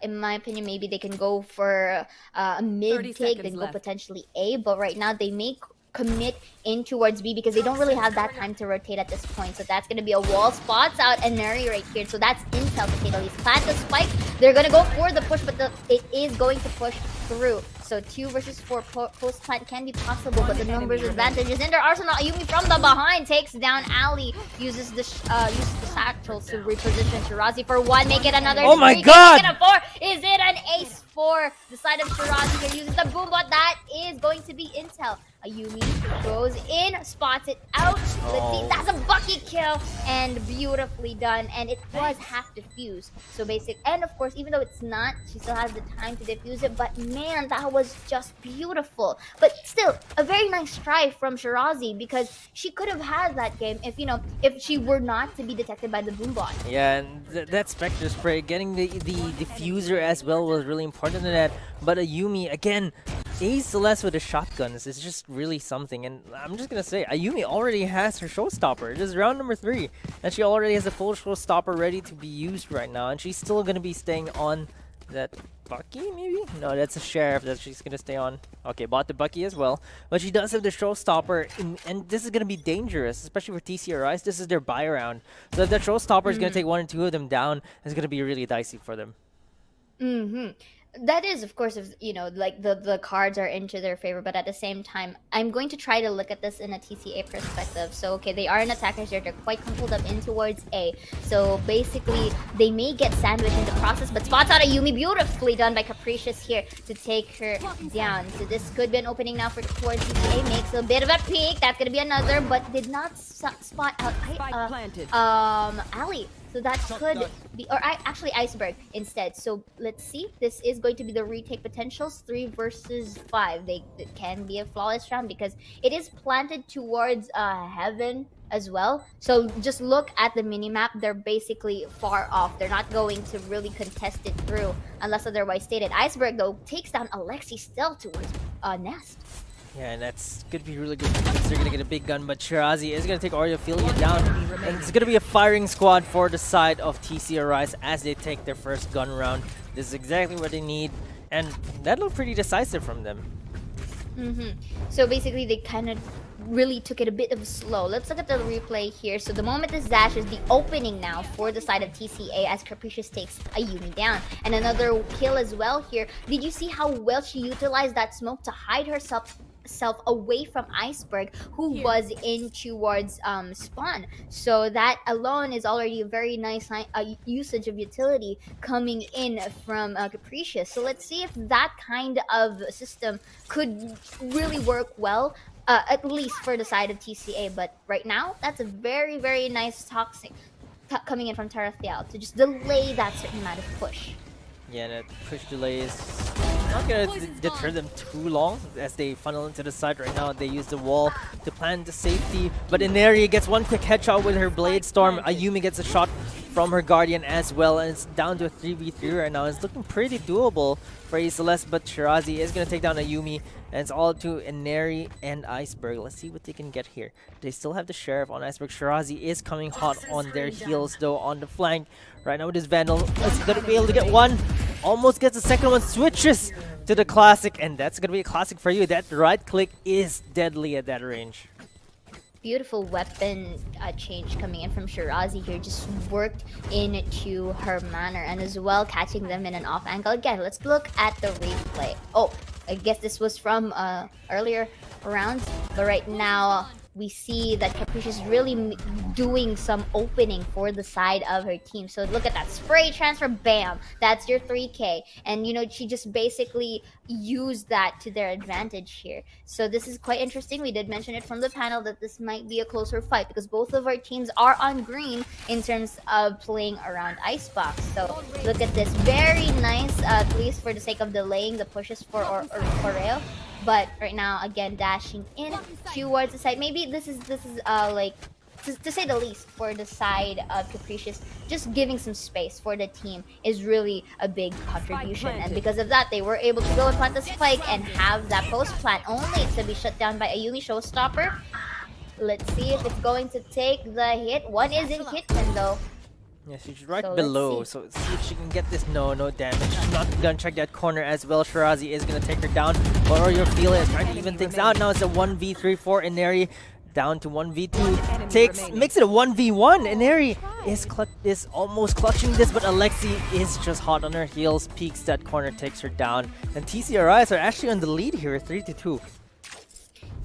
in my opinion, maybe they can go for a mid take, then go potentially A. But right now, they may commit in towards B because they don't really have that time to rotate at this point. So that's going to be a wall. Spots out Ineri right here. So that's intel to say the least. Plant the spike. They're going to go for the push, but it is going to push through. So 2 versus 4 post plant can be possible, but the numbers advantage is in their arsenal. Ayumi from the behind takes down Ali, uses the satchel to reposition Shirazi for 1, make it another. Oh my 3, god! Make it a 4. Is it an ace for the side of Shirazi? Here uses the boom bot. That is going to be intel. Ayumi goes in, spots it out. Let's see, that's a bucket kill, and beautifully done. And it was half defused. So basic, and of course, even though it's not, she still has the time to defuse it. But man, that was just beautiful. But still, a very nice try from Shirazi, because she could have had that game if, you know, if she were not to be detected by the boom bot. Yeah, and that Spectre spray, getting the diffuser as well was really important in that. But Ayumi, again, Celestè with the shotguns is just really something. And I'm just going to say, Ayumi already has her showstopper. This is round number 3. And she already has a full showstopper ready to be used right now. And she's still going to be staying on that Bucky, maybe? No, that's a Sheriff that she's going to stay on. Okay, bought the Bucky as well. But she does have the showstopper. And this is going to be dangerous, especially for TCARISE. This is their buy round. So if that showstopper is going to take 1 or 2 of them down, it's going to be really dicey for them. That is, of course, if, you know, like the cards are into their favor, but at the same time, I'm going to try to look at this in a TCA perspective. So, okay, they are an attackers here. They're quite coupled up in towards A. So, basically, they may get sandwiched in the process, but spots out Ayumi. Beautifully done by Capricious here to take her down. So, this could be an opening now for towards TCA. Makes a bit of a peek. That's going to be another, but did not spot out Ali. So that could be, or actually Iceberg instead. So let's see. This is going to be the retake potentials. 3 versus 5. It can be a flawless round because it is planted towards heaven as well. So just look at the minimap. They're basically far off. They're not going to really contest it through unless otherwise stated. Iceberg though takes down Alexi still towards Nest. Yeah, and that's going to be really good because they're going to get a big gun, but Shirazi is going to take Ophelia down. And it's going to be a firing squad for the side of TCARISE as they take their first gun round. This is exactly what they need, and that looked pretty decisive from them. So basically, they kind of really took it a bit of slow. Let's look at the replay here. So the moment this dash is the opening now for the side of TCA as Capricious takes Ayumi down. And another kill as well here. Did you see how well she utilized that smoke to hide herself away from Iceberg, who was in towards spawn? So that alone is already a very nice usage of utility coming in from Capricious. So let's see if that kind of system could really work well, at least for the side of TCA. But right now, that's a very, very nice toxic coming in from Tarathiel to just delay that certain amount of push. Yeah, that push delay is not going to deter them too long as they funnel into the side right now. They use the wall to plan the safety, but Ineri gets one quick headshot with her Blade Storm. Ayumi gets a shot from her Guardian as well, and it's down to a 3v3 right now. It's looking pretty doable for Celestè, but Shirazi is going to take down Ayumi, and it's all to Ineri and Iceberg. Let's see what they can get here. They still have the Sheriff on Iceberg. Shirazi is coming hot on their heels though on the flank. Right now with his Vandal, is going to be able to get one. Almost gets the second one, switches to the Classic, and that's going to be a Classic for you. That right click is deadly at that range. beautiful weapon change coming in from Shirazi here just worked into her manner, and as well catching them in an off angle. Again, let's look at the replay. Oh, I guess this was from earlier rounds, but right now we see that Caprice is really doing some opening for the side of her team. So look at that spray transfer, bam, that's your 3K. And you know, she just basically used that to their advantage here. So this is quite interesting. We did mention it from the panel that this might be a closer fight because both of our teams are on green in terms of playing around Icebox. So look at this, very nice, at least for the sake of delaying the pushes for Oreo. But right now, again, dashing in towards the side. Maybe this is like, to say the least, for the side of Capricious, just giving some space for the team is really a big contribution. And because of that, they were able to go and plant the spike and have that post plant, only to be shut down by a Yumi Showstopper. Let's see if it's going to take the hit. One isn't hitting though. Yeah, she's right below, so see if she can get this. No damage. She's not gonna check that corner as well. Shirazi is gonna take her down. But Oreo is trying to even things out. Now it's a 1v3 for Ineri, down to 1v2. Makes it a 1v1. Ineri is almost clutching this, but Alexi is just hot on her heels. Peeks that corner, takes her down. And TCARISE are actually on the lead here, 3-2.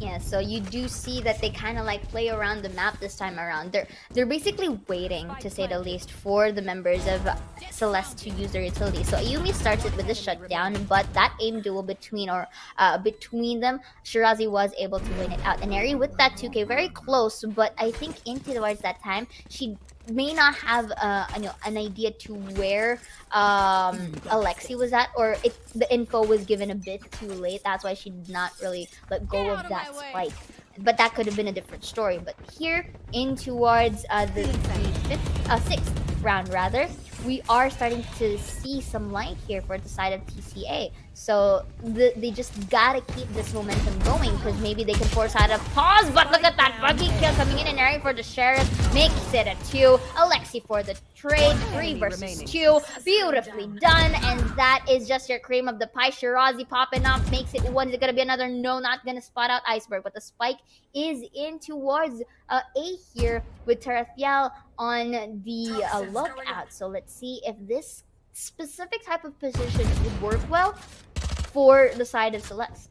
Yeah, so you do see that they kind of like play around the map this time around. They're basically waiting, to say the least, for the members of Celeste to use their utility. So Ayumi starts it with the shutdown, but that aim duel between them, Shirazi was able to win it out. And Eri with that 2K, very close, but I think into towards that time, she may not have an idea to where Alexi was at, or the info was given a bit too late. That's why she did not really let go of that spike. But that could have been a different story. But here, in towards the sixth round, rather, we are starting to see some light here for the side of TCA. So they just gotta keep this momentum going, because maybe they can force out a pause. But look at that buggy kill coming in, and Eri for the Sheriff makes it a 2. Alexi for the trade, 3 versus 2. Beautifully done, and that is just your cream of the pie. Shirazi popping off makes it 1. Is it gonna be another? No, not gonna spot out Iceberg, but the spike is in towards A here with Tarathiel on the lookout. So let's see if this specific type of position would work well for the side of Celeste.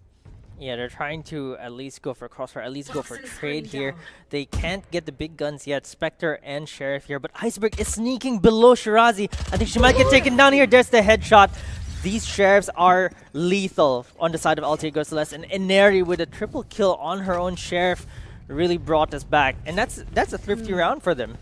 Yeah, they're trying to at least go for crossfire, at least go for trade here. They can't get the big guns yet, Spectre and Sheriff here, but Iceberg is sneaking below Shirazi. I think she might get taken down here. There's the headshot. These Sheriffs are lethal on the side of ALTEREGOCELESTE, and Ineri with a triple kill on her own Sheriff really brought us back. And that's a thrifty round for them.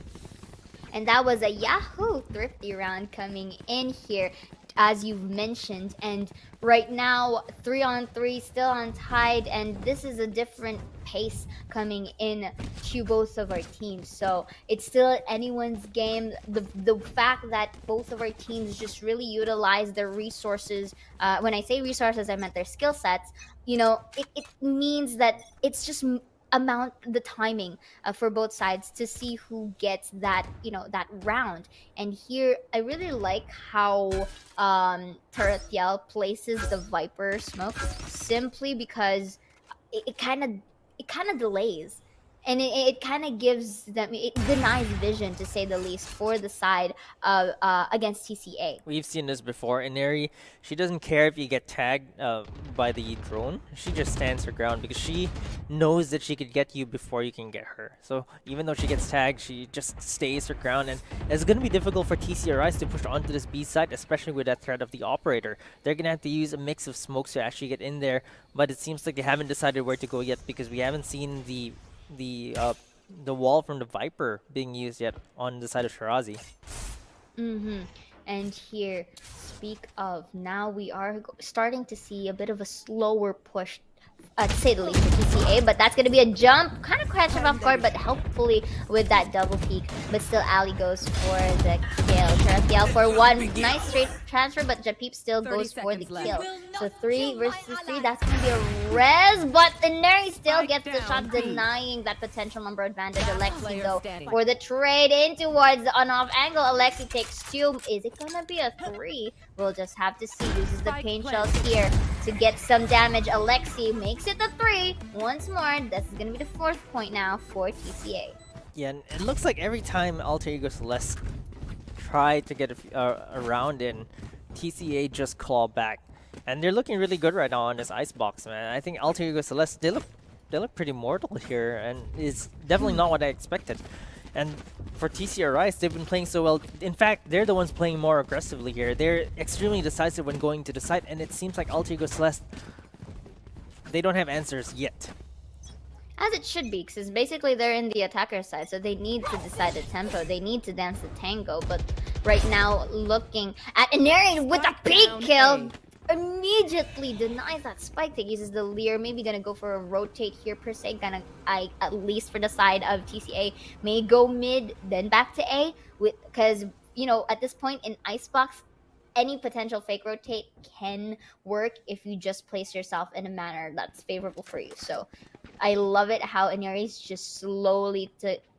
And that was a Yahoo thrifty round coming in here, as you've mentioned. And right now, 3-on-3, still untied, and this is a different pace coming in to both of our teams. So it's still anyone's game. The fact that both of our teams just really utilize their resources, when I say resources, I meant their skill sets, you know, it means that it's just the timing for both sides to see who gets that, you know, that round. And here I really like how Tarathiel places the Viper smoke, simply because it kind of delays, and it kind of gives them, it denies vision, to say the least, for the side of against TCA. We've seen this before. Ineri, she doesn't care if you get tagged by the drone. She just stands her ground because she knows that she could get you before you can get her. So even though she gets tagged, she just stays her ground, and it's going to be difficult for TCARISE to push onto this B side, especially with that threat of the operator. They're going to have to use a mix of smokes to actually get in there, but it seems like they haven't decided where to go yet, because we haven't seen the wall from the Viper being used yet on the side of Shirazi. And here, speak of, now we are starting to see a bit of a slower push, to say the least, for TCA, but that's going to be a jump, kind of catching off guard, but helpfully with that double peek. But still, Ali goes for the kill. Tarathiel for 1 nice straight transfer, but Japeep still goes for the kill. So 3 versus 3, that's going to be a res, but Ineri still gets the shot, denying that potential number advantage. Alexi, though, for the trade in towards the on-off angle. Alexi takes 2. Is it going to be a 3? We'll just have to see. Uses the pain shells here to get some damage. Alexi makes it the 3 once more. This is going to be the 4th point now for TCA. Yeah, and it looks like every time Alter Ego Celeste try to get around in, TCA just claw back. And they're looking really good right now on this icebox, man. I think Alter Ego Celeste, they look pretty mortal here, and it's definitely not what I expected. And for TCARISE, they've been playing so well. In fact, they're the ones playing more aggressively here. They're extremely decisive when going to the site, and it seems like Alter Ego Celeste, they don't have answers yet. As it should be, because basically they're in the attacker side, so they need to decide the tempo. They need to dance the tango, but right now, looking at Inari with a peak kill, immediately denies that spike that uses the Leer. Maybe gonna go for a rotate here per se. At least for the side of TCA, may go mid, then back to A. Because, you know, at this point in Icebox, any potential fake rotate can work if you just place yourself in a manner that's favorable for you. So I love it how Inari's just slowly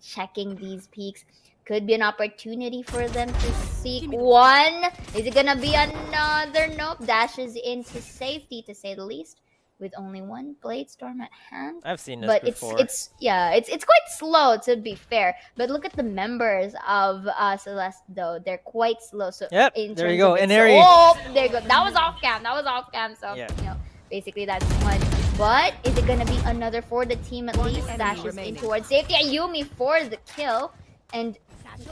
checking these peaks. Could be an opportunity for them to seek one. Is it gonna be another? Nope. Dashes into safety, to say the least, with only one Blade Storm at hand. I've seen this but before. it's quite slow, to be fair. But look at the members of Celeste, though. They're quite slow. So yep, in there you terms go. of Inari. Oh, there you go. That was off cam. So yeah. you know, basically that's one. But is it gonna be another for the team at least? Dashes in towards safety. Ayumi for the kill. And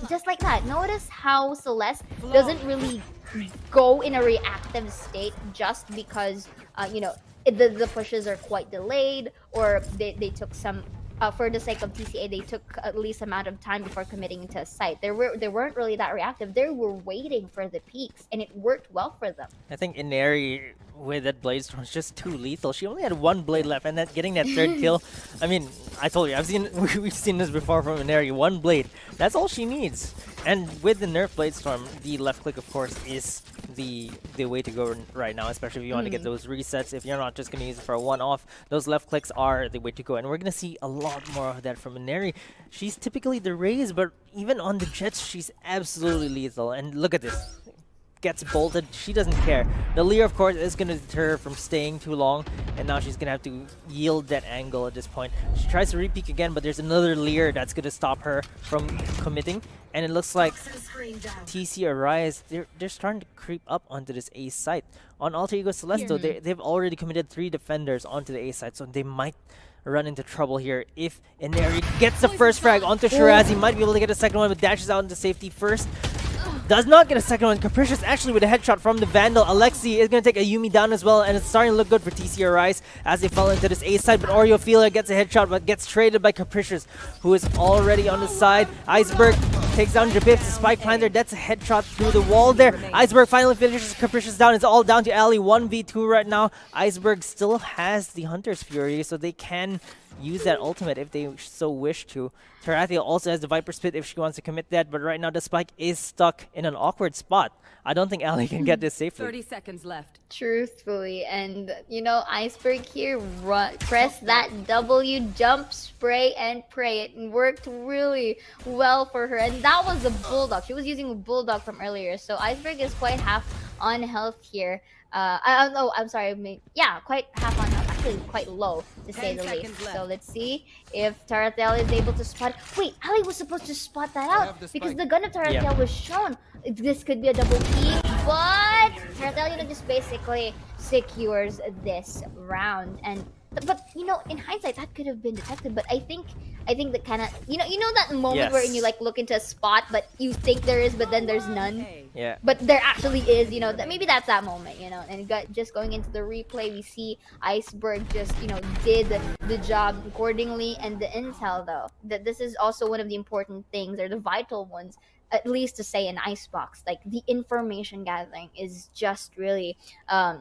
just like that, notice how Celeste doesn't really go in a reactive state just because, you know, the pushes are quite delayed, or they took some, for the sake of TCA, they took at least amount of time before committing into a site. They weren't really that reactive. They were waiting for the peaks, and it worked well for them. I think Inari with that Blade Storm is just too lethal. She only had one blade left, and getting that 3rd kill. I mean, I told you, we've seen this before from Inari. One blade, that's all she needs. And with the nerf Blade Storm, the left click, of course, is the way to go right now, especially if you want to get those resets. If you're not just going to use it for a one-off, those left clicks are the way to go. And we're going to see a lot more of that from Inari. She's typically the Raze, but even on the Jets, she's absolutely lethal. And look at this. Gets bolted, she doesn't care. The Leer, of course, is going to deter her from staying too long, and now she's going to have to yield that angle at this point. She tries to re-peek again, but there's another Leer that's going to stop her from committing, and it looks like TCARISE, they're starting to creep up onto this A site. On Alter Ego Celeste, though, they've already committed 3 defenders onto the A site, so they might run into trouble here if Inari gets the first frag onto Shirazi. Might be able to get a second one, but dashes out into safety first. Does not get a second one. Capricious actually with a headshot from the Vandal. Alexi is going to take a Yumi down as well, and it's starting to look good for TCARISE as they fall into this A side, but Oriophila gets a headshot but gets traded by Capricious, who is already on the side. Iceberg takes down Jabib, the spike planter. That's a headshot through the wall there. Iceberg finally finishes Capricious down. It's all down to Ali. 1v2 right now. Iceberg still has the Hunter's Fury, so they can use that ultimate if they so wish to. Tarathiel also has the Viper Spit if she wants to commit that, but right now the spike is stuck in an awkward spot. I don't think Ali can get this safely. 30 seconds left. Truthfully, and you know, Iceberg here, press that W, jump, spray, and pray. It worked really well for her, and that was a Bulldog. She was using a Bulldog from earlier, so Iceberg is quite half on health here. I'm sorry, yeah, quite half on health. Actually, quite low, to say the least. So let's see if Tarathiel is able to spot. Wait, Ali was supposed to spot that out because the gun of Tarathiel was shown. This could be a double peek, but Tarathiel, you know, just basically secures this round. And but you know, in hindsight, that could have been detected. But I think that kind of, you know that moment where you like look into a spot, but you think there is, but then there's none. Yeah. But there actually is, you know, maybe that's that moment, you know. And just going into the replay, we see Iceberg just, you know, did the job accordingly. And the intel, though, that this is also one of the important things, or the vital ones, at least to say in Icebox. Like, the information gathering is just really,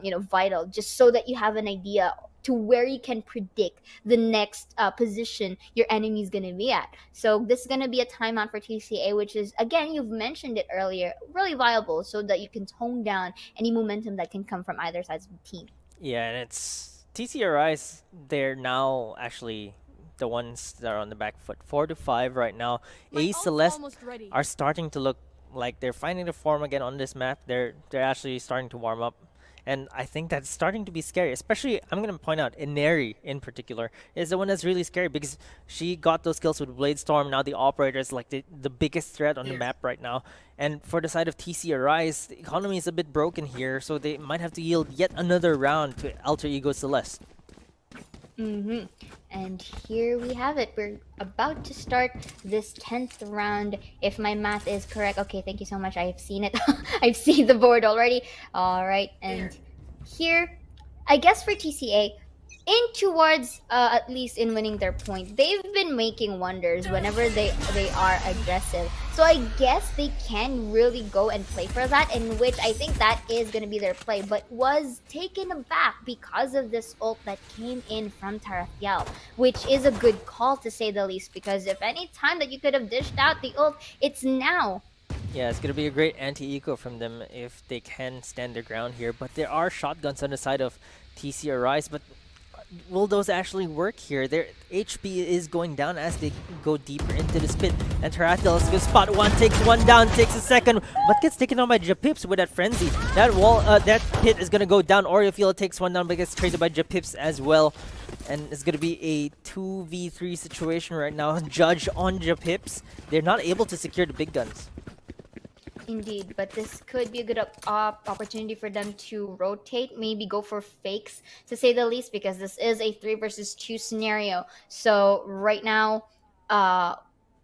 you know, vital, just so that you have an idea to where you can predict the next position your enemy is going to be at. So this is going to be a timeout for TCA, which is, again, you've mentioned it earlier, really viable so that you can tone down any momentum that can come from either side of the team. Yeah, and it's TCARISE, they're now actually the ones that are on the back foot. 4-5 right now. A Celeste are starting to look like they're finding the form again on this map. They're actually starting to warm up. And I think that's starting to be scary, especially, I'm going to point out, Ineri in particular is the one that's really scary because she got those kills with Blade Storm. Now the Operator is like the biggest threat on the map right now. And for the side of TCARISE, the economy is a bit broken here, so they might have to yield yet another round to Alter Ego Celeste. And here we have it. We're about to start this 10th round, if my math is correct. Okay, thank you so much. I've seen it. I've seen the board already. All right, and here, I guess for TCA, in towards at least in winning their point, they've been making wonders whenever they are aggressive. So I guess they can really go and play for that, in which I think that is going to be their play, but was taken aback because of this ult that came in from Tarathiel, which is a good call to say the least, because if any time that you could have dished out the ult, it's now. Yeah, it's going to be a great anti-eco from them if they can stand their ground here, but there are shotguns on the side of TCARISE, but will those actually work here? Their HP is going down as they go deeper into the pit. And Tarathiel is going to spot one, takes one down, takes a second, but gets taken on by Japips with that frenzy. That wall, that pit is going to go down. Oriofield takes one down, but gets traded by Japips as well. And it's going to be a 2v3 situation right now. Judge on Japips. They're not able to secure the big guns. Indeed, but this could be a good opportunity for them to rotate, maybe go for fakes, to say the least, because this is a 3 versus 2 scenario. So right now,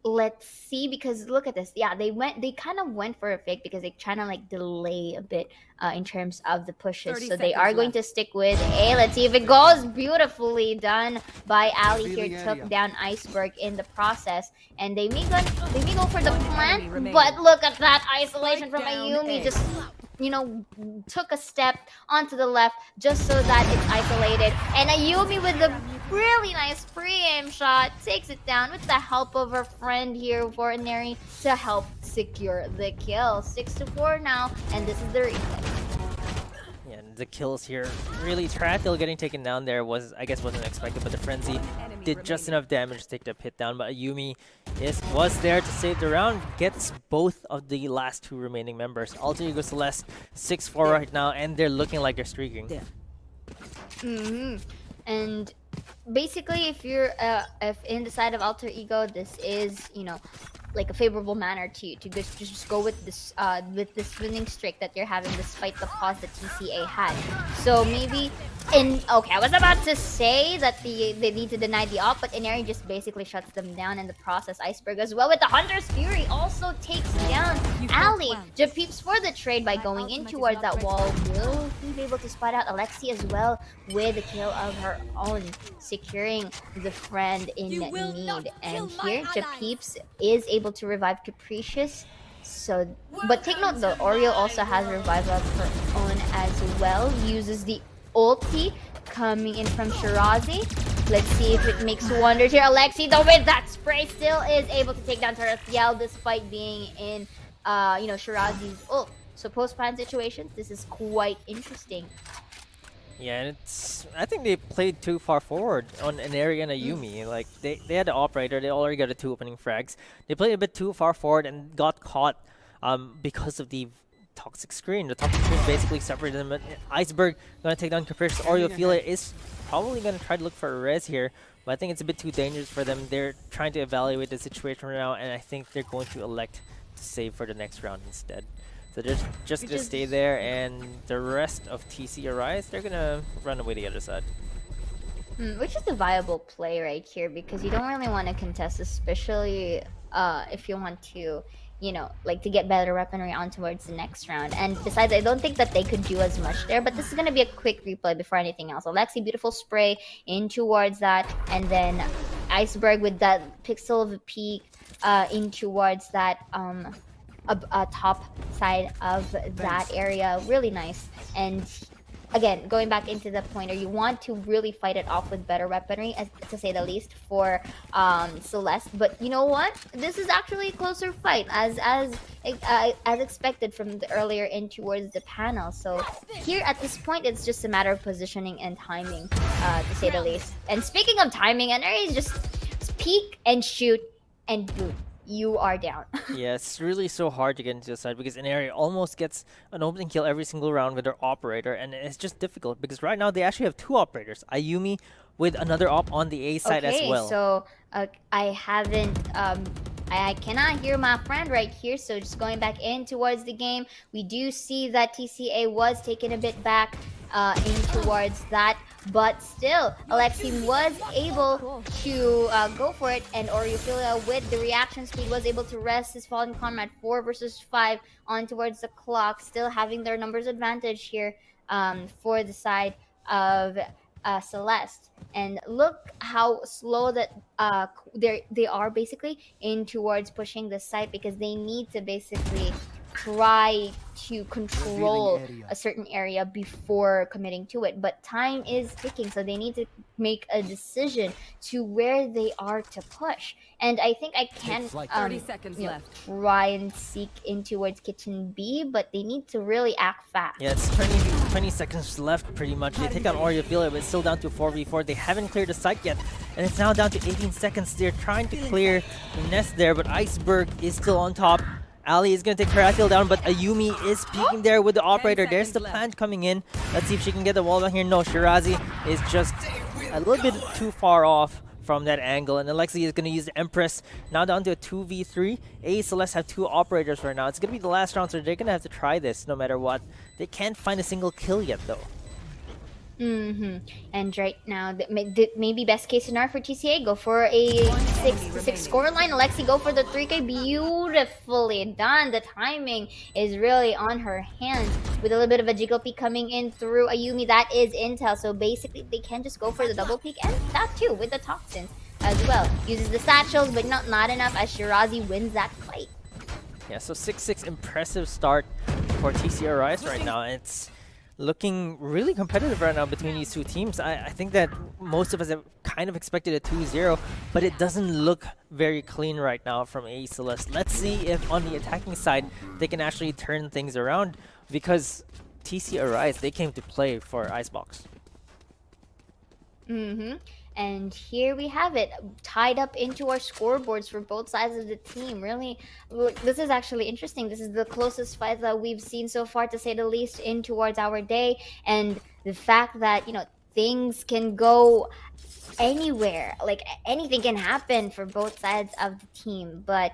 let's see, because look at this. Yeah, they kind of went for a fake because they trying to like delay a bit in terms of the pushes. So they are going to stick with A. Let's see if it goes. Beautifully done by Ali here. Took down Iceberg in the process, and they may go for the plant. But look at that isolation from Ayumi. Just, you know, took a step onto the left just so that it's isolated. And Ayumi with a really nice pre-aim shot takes it down with the help of her friend here for Ineri to help secure the kill. 6-4 now, and this is the replay. Yeah, and the kills here, really, Tarathiel getting taken down there was, I guess, wasn't expected, but the frenzy did just enough damage to take the pit down. But Ayumi was there to save the round, gets both of the last 2 remaining members. Alter Ego Celeste 6-4 right now, and they're looking like they're streaking. And basically, if you're if in the side of Alter Ego, this is, you know, like a favorable manner to just go with this winning streak that you're having despite the pause that TCA had. So maybe okay, I was about to say that they need to deny the op, but Ineri just basically shuts them down in the process. Iceberg as well with the Hunter's Fury also takes down Ali. Japeeps for the trade by going in towards that wall. Will he be able to spot out Alexi as well with the kill of her own, securing the friend in need? And here Japeeps is able to revive Capricious. So, but take note though, Oreo also has revive of her own as well. Uses the ulti coming in from Shirazi. Let's see if it makes wonders here. Alexi though with that spray still is able to take down Tarathiel despite being in you know, Shirazi's ult. So post-plan situations, this is quite interesting. Yeah, and I think they played too far forward on Ineri and Ayumi. Like, they had the Operator, they already got the 2 opening frags. They played a bit too far forward and got caught because of the toxic screen. The toxic screen basically separated them. Iceberg gonna take down Capricious. Oriofield is probably gonna try to look for a res here, but I think it's a bit too dangerous for them. They're trying to evaluate the situation right now, and I think they're going to elect to save for the next round instead. So they're just gonna stay there, and the rest of TCARISE, they're gonna run away the other side. Which is a viable play right here, because you don't really want to contest, especially if you want to, you know, like to get better weaponry on towards the next round. And besides, I don't think that they could do as much there, but this is going to be a quick replay before anything else. Alexi, beautiful spray in towards that, and then Iceberg with that pixel of a peak in towards that top side of that area. Really nice. And again, going back into the pointer, you want to really fight it off with better weaponry, to say the least, for Celeste. But you know what? This is actually a closer fight, as expected from the earlier in towards the panel. So here at this point, it's just a matter of positioning and timing, to say the least. And speaking of timing, Indopride is just peek and shoot and boot. you are down. Yeah, it's really so hard to get into the side because Inari almost gets an opening kill every single round with their operator, and it's just difficult because right now they actually have two operators. Ayumi with another op on the A side as well. So I haven't I cannot hear my friend right here, so just going back in towards the game, we do see that TCA was taken a bit back in towards that, but still Alexi was able to go for it, and Oriophilia with the reaction speed was able to rest his fallen comrade 4 versus 5 on towards the clock, still having their numbers advantage here for the side of Celeste. And look how slow that they are basically in towards pushing the site, because they need to basically try to control a certain area before committing to it, but time is ticking, so they need to make a decision to where they are to push. And I think I can 30 seconds left. try and seek in towards kitchen B, but they need to really act fast. Yeah, it's 20 seconds left pretty much. They take out Oriophilia, but it's still down to 4v4. They haven't cleared the site yet, and it's now down to 18 seconds. They're trying to clear the nest there, but Iceberg is still on top. Ali is going to take Karathil down, but Ayumi is peeking there with the operator. There's the plant coming in. Let's see if she can get the wall down here. No, Shirazi is just a little bit too far off from that angle, and Alexi is going to use the Empress. Now down to a 2v3. A Celeste have two operators right now. It's going to be the last round, so they're going to have to try this no matter what. They can't find a single kill yet, though. And right now, maybe best case scenario for TCA, go for a 6-6 scoreline. Alexi go for the 3K, beautifully done. The timing is really on her hands with a little bit of a jiggle peek coming in through Ayumi. That is intel, so basically they can just go for the double peek, and that too with the toxins as well. Uses the satchels, but not enough as Shirazi wins that fight. Yeah, so 6-6 impressive start for TCARISE right now. It's looking really competitive right now between these two teams. I think that most of us have kind of expected a 2-0, but it doesn't look very clean right now from A Celeste. Let's see if on the attacking side they can actually turn things around, because TCARISE, they came to play for Icebox. And here we have it, tied up into our scoreboards for both sides of the team. Really, look, this is actually interesting. This is the closest fight that we've seen so far, to say the least, in towards our day. And the fact that, you know, things can go anywhere, like anything can happen for both sides of the team. But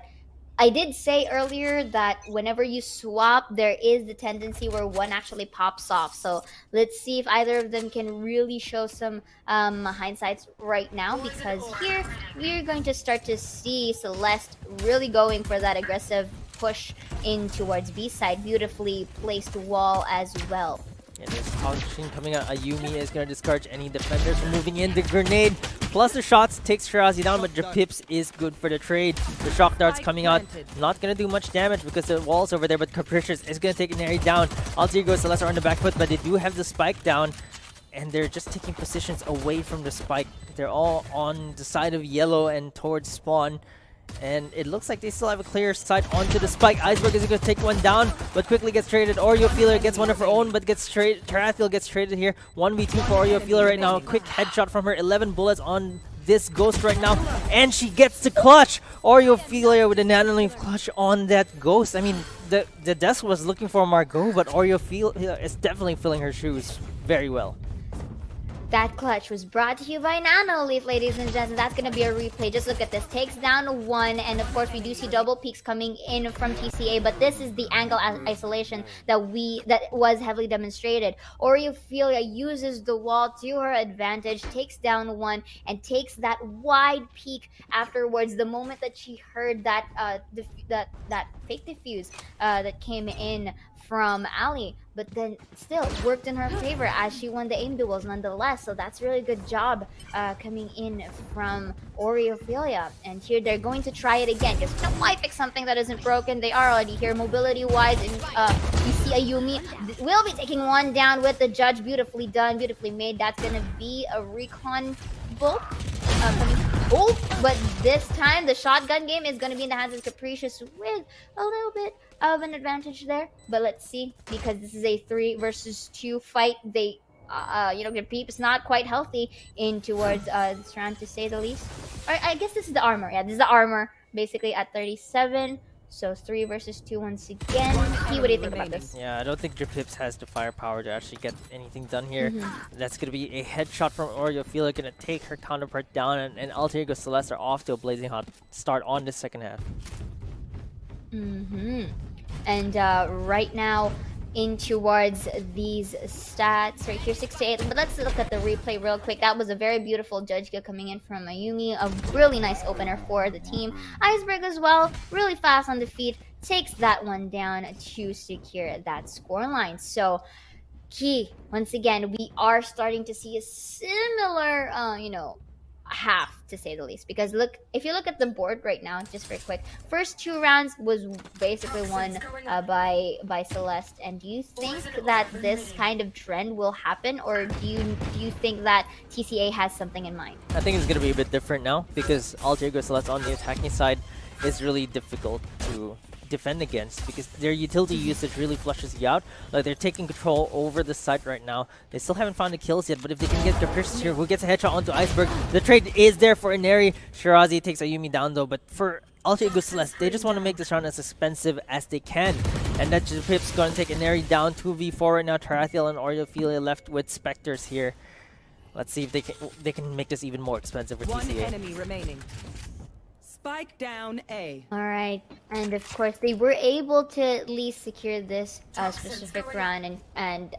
I did say earlier that whenever you swap, there is the tendency where one actually pops off. So let's see if either of them can really show some hindsights right now, because here we're going to start to see Celeste really going for that aggressive push in towards B side. Beautifully placed wall as well. And there's Toxin coming out. Ayumi is going to discourage any defenders from moving in. The grenade plus the shots takes Shirazi down, but Pips is good for the trade. The shock darts coming out, not going to do much damage because the wall's over there, but Capricious is going to take Inari down. ALTEREGO Celeste are on the back foot, but they do have the spike down, and they're just taking positions away from the spike. They're all on the side of yellow and towards spawn. And it looks like they still have a clear sight onto the spike. Iceberg is going to take one down, but quickly gets traded. Oriophilia gets one of her own, but gets traded. Tarathiel gets traded here. 1v2 for Oriophilia right now. Quick headshot from her. 11 bullets on this Ghost right now, and she gets the clutch. Oriophilia with a nanoleaf clutch on that Ghost. I mean, the desk was looking for Margot, but Oriophilia is definitely filling her shoes very well. That clutch was brought to you by Nanoleaf, ladies and gents. That's going to be a replay. Just look at this. Takes down one, and of course we do see double peaks coming in from TCA, but this is the angle isolation that was heavily demonstrated. Oriophilia uses the wall to her advantage, takes down one, and takes that wide peak afterwards. The moment that she heard that that fake defuse that came in from Ali, but then still worked in her favor as she won the aim duels nonetheless. So that's really good job coming in from Oriophilia. And here they're going to try it again. Just, you know, why fix something that isn't broken? They are already here mobility wise, and you see Ayumi will be taking one down with the judge. Beautifully done, beautifully made. That's gonna be a recon bolt but this time the shotgun game is going to be in the hands of Capricious with a little bit of an advantage there. But let's see, because this is a 3 versus 2 fight. They you know, Peep is not quite healthy in towards this round, to say the least. Or I guess this is the armor. Yeah, this is the armor basically at 37. So 3 versus 2 once again. What do you think about this? Yeah, I don't think Dripips has the firepower to actually get anything done here. That's going to be a headshot from Oreo. Feel going to take her counterpart down, and Alter Ego Celeste are off to a blazing hot start on the second half. And right now, in towards these stats right here, 6 to 8. But let's look at the replay real quick. That was a very beautiful judge kill coming in from Ayumi. A really nice opener for the team. Iceberg as well, really fast on the feet, takes that one down to secure that scoreline. So key, once again, we are starting to see a similar, half, to say the least, because look, if you look at the board right now, just very quick, first 2 rounds was basically won by Celeste. And do you think that this kind of trend will happen, or do you think that TCA has something in mind? I think it's going to be a bit different now, because Alter Ego Celeste on the attacking side is really difficult to defend against, because their utility usage really flushes you out. Like, they're taking control over the site right now. They still haven't found the kills yet, but if they can get their pierces here, who gets a headshot onto Iceberg? The trade is there for Inari. Shirazi takes Ayumi down though, but for Alter Ego Celeste, they just want to make this round as expensive as they can. And that Pip's going to take Inari down 2v4 right now. Tarathiel and Oreophilia left with Spectres here. Let's see if they can make this even more expensive for TCA. One enemy remaining. Spike down A. Alright, and of course they were able to at least secure this specific round, and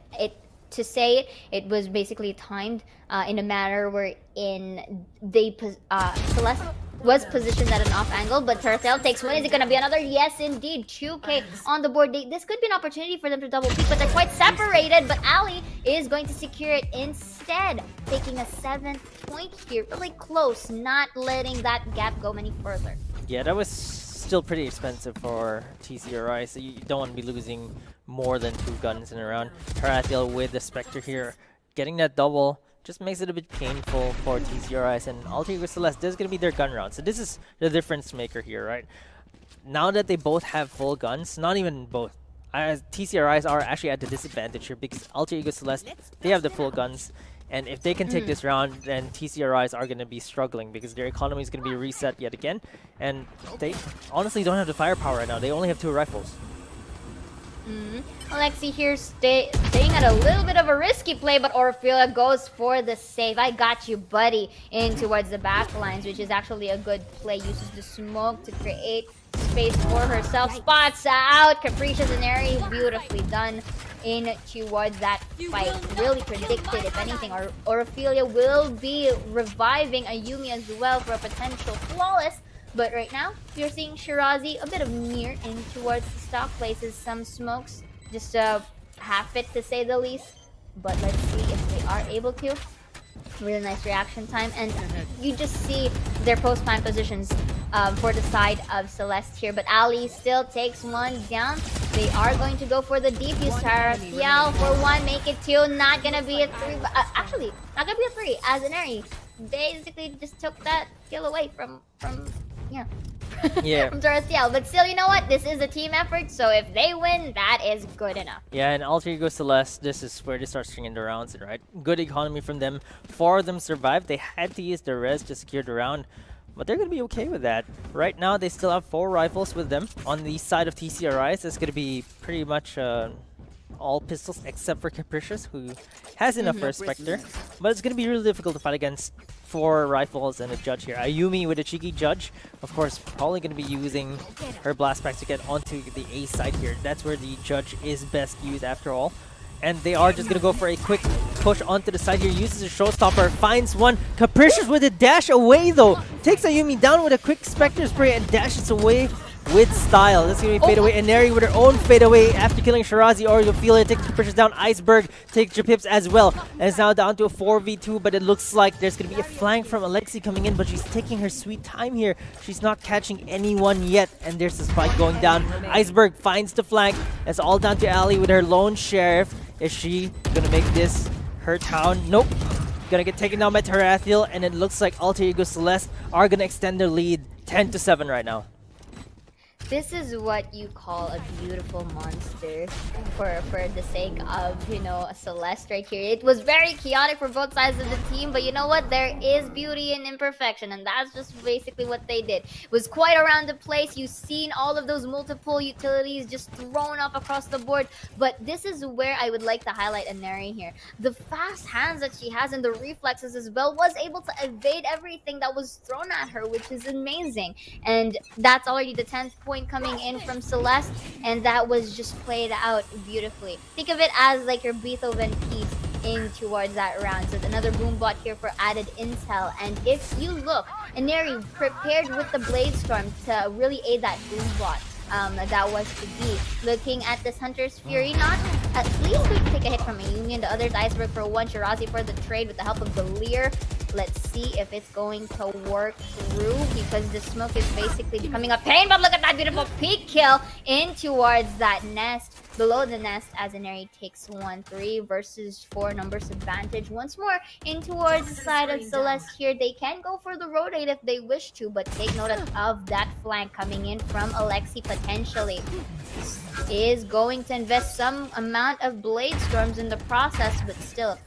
to say it was basically timed in a manner wherein Celeste was positioned at an off angle, but Tarathiel takes one. Is it going to be another? Yes, indeed. 2K on the board. This could be an opportunity for them to double peak, but they're quite separated. But Ali is going to secure it instead, taking a 7th point here. Really close, not letting that gap go any further. Yeah, that was still pretty expensive for TCARISE, so you don't want to be losing more than 2 guns in a round. Tarathiel with the Spectre here, getting that double just makes it a bit painful for TCARISE, and Alter Ego Celeste, this is going to be their gun round. So this is the difference maker here, right? Now that they both have full guns, not even both, TCARISE are actually at the disadvantage here, because Alter Ego Celeste, they have the full guns, and if they can take this round, then TCARISE are going to be struggling, because their economy is going to be reset yet again, and they honestly don't have the firepower right now. They only have 2 rifles. Alexi here staying at a little bit of a risky play, but Orphila goes for the save. I got you, buddy, in towards the back lines, which is actually a good play. Uses the smoke to create space for herself. Spots out. Capricious and Airy, beautifully done in towards that fight. Really predicted, if anything, Orphelia will be reviving Ayumi as well for a potential flawless. But right now, you're seeing Shirazi a bit of near in towards the stock places. Some smokes, just half it to say the least. But let's see if they are able to. Really nice reaction time. And you just see their post-plant positions for the side of Celeste here. But Ali still takes one down. They are going to go for the defuse. Tarathiel for 1, make it 2. Not going to be a 3. Actually, not going to be a 3. As an Eri basically just took that kill away from Yeah. from Tarathiel. But still, you know what? This is a team effort, so if they win, that is good enough. Yeah, and Alter Ego Celeste, this is where they start stringing the rounds in, right? Good economy from them. 4 of them survived. They had to use their res to secure the round, but they're going to be okay with that. Right now, they still have 4 rifles with them. On the side of TCARISE, it's going to be pretty much all pistols except for Capricious, who has enough for a Spectre. But it's going to be really difficult to fight against 4 rifles and a Judge here. Ayumi with a cheeky Judge, of course, probably going to be using her blast pack to get onto the A side here. That's where the Judge is best used after all. And they are just going to go for a quick push onto the side here. Uses a showstopper, finds one. Capricious with a dash away though. Takes Ayumi down with a quick Spectre spray and dashes away with style. This is going to be fade away. Inari with her own fade away after killing Shirazi. Oreophilia takes Capricious down. Iceberg takes Japips as well. And it's now down to a 4v2, but it looks like there's going to be a flank from Alexi coming in, but she's taking her sweet time here. She's not catching anyone yet, and there's the spike going down. Iceberg finds the flank. It's all down to Ali with her lone sheriff. Is she going to make this her town? Nope. Gonna get taken down by Tarathiel, and it looks like Alter Ego Celeste are going to extend their lead 10-7 right now. This is what you call a beautiful monster for the sake of, you know, a Celeste right here. It was very chaotic for both sides of the team, but you know what? There is beauty in imperfection, and that's just basically what they did. It was quite around the place. You've seen all of those multiple utilities just thrown up across the board, but this is where I would like to highlight Aneri here. The fast hands that she has and the reflexes as well was able to evade everything that was thrown at her, which is amazing. And that's already the 10th point coming in from Celeste, and that was just played out beautifully. Think of it as like your Beethoven piece in towards that round. So another boom bot here for added intel. And if you look, Aneri prepared with the Blade Storm to really aid that boom bot. That was to be. Looking at this Hunter's Fury, not at least we can take a hit from Ayumi and the other's Iceberg for one. Shirazi for the trade with the help of the Lear. Let's see if it's going to work through, because the smoke is basically becoming a pain. But look at that beautiful peek kill in towards that nest, below the nest, as Aneri takes 1-3 versus 4 numbers advantage. Once more in towards the side of Celeste here. They can go for the rotate if they wish to, but take note of that flank coming in from Alexi potentially. Is going to invest some amount of Blade Storms in the process, but still.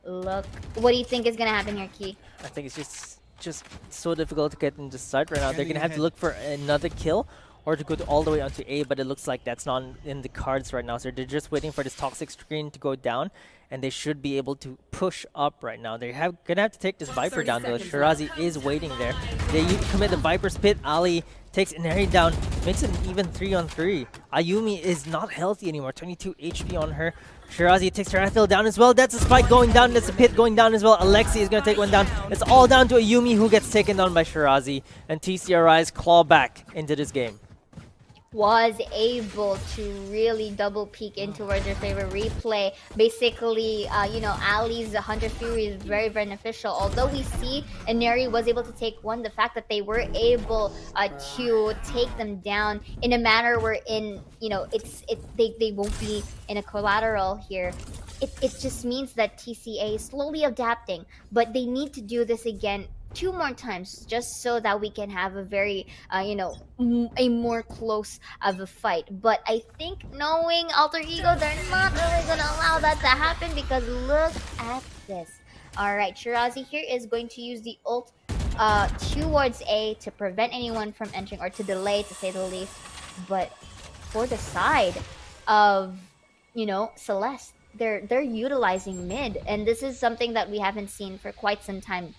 Look, what do you think is gonna happen here, Key? I think it's just so difficult to get into sight right now. They're gonna have to look for another kill or to go all the way onto A, but it looks like that's not in the cards right now. So they're just waiting for this toxic screen to go down, and they should be able to push up right now. They're gonna have to take this Viper down though. Shirazi is waiting there. They commit the Viper Spit. Ali takes Inari down, makes it an even 3-on-3. Ayumi is not healthy anymore, 22 HP on her. Shirazi takes Terathil down as well. That's a spike going down. That's a pit going down as well. Alexi is going to take one down. It's all down to Ayumi, who gets taken down by Shirazi. And TCARISE claw back into this game. Was able to really double peek in towards your favorite replay. Basically, you know, Ali's Hunter Fury is very beneficial. Although we see Aneri was able to take one, the fact that they were able to take them down in a manner wherein, you know, they won't be in a collateral here. It just means that TCA is slowly adapting, but they need to do this again 2 more times just so that we can have a very you know, a more close of a fight. But I think knowing Alter Ego, they're not really gonna allow that to happen, because look at this. All right, Shirazi here is going to use the ult towards A to prevent anyone from entering, or to delay, to say the least. But for the side of, you know, Celeste, they're utilizing mid, and this is something that we haven't seen for quite some time.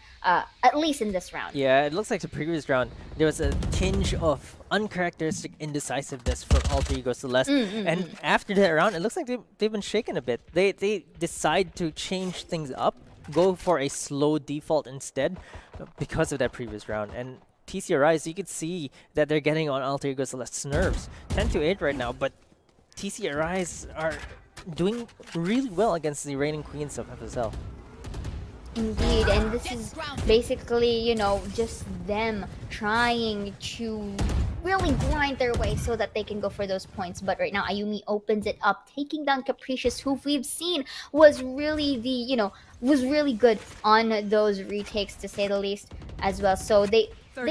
At least in this round. Yeah, it looks like the previous round, there was a tinge of uncharacteristic indecisiveness from Alter Ego Celeste. And after that round, it looks like they've been shaken a bit. They decide to change things up, go for a slow default instead, because of that previous round. And TCARISE, you could see that they're getting on Alter Ego Celeste's nerves. 10-8 right now, but TCARISE are doing really well against the reigning queens of FSL. Indeed, and this is basically, you know, just them trying to really grind their way so that they can go for those points. But right now, Ayumi opens it up, taking down Capricious, who we've seen was really the, you know, was really good on those retakes, to say the least, as well. So they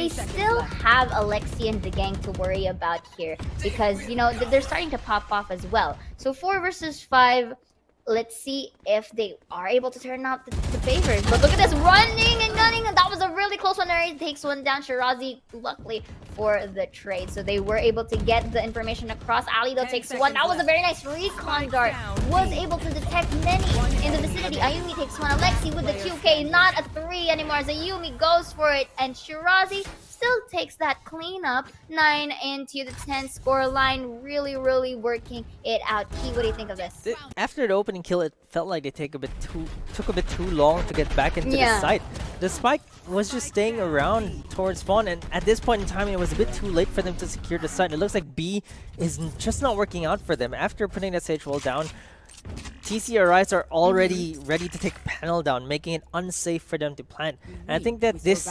still have Alexi and the gang to worry about here, because, you know, they're starting to pop off as well. So 4 versus 5. Let's see if they are able to turn out the favors. But look at this, running and gunning. That was a really close one. He takes one down. Shirazi, luckily for the trade. So they were able to get the information across. Ali, though, takes one. That was a very nice recon dart. Was able to detect many in the vicinity. Ayumi takes one. Alexi with the 2K. Not a 3 anymore as Ayumi goes for it. And Shirazi still takes that cleanup. 9 into the 10 score line. Really, really working it out. Key, what do you think of this? After the opening kill, it felt like they took a bit too long to get back into the site. The spike was just staying around towards spawn, and at this point in time, it was a bit too late for them to secure the site. It looks like B is just not working out for them. After putting that Sage wall down, TCARISE are already ready to take panel down, making it unsafe for them to plant. And I think that this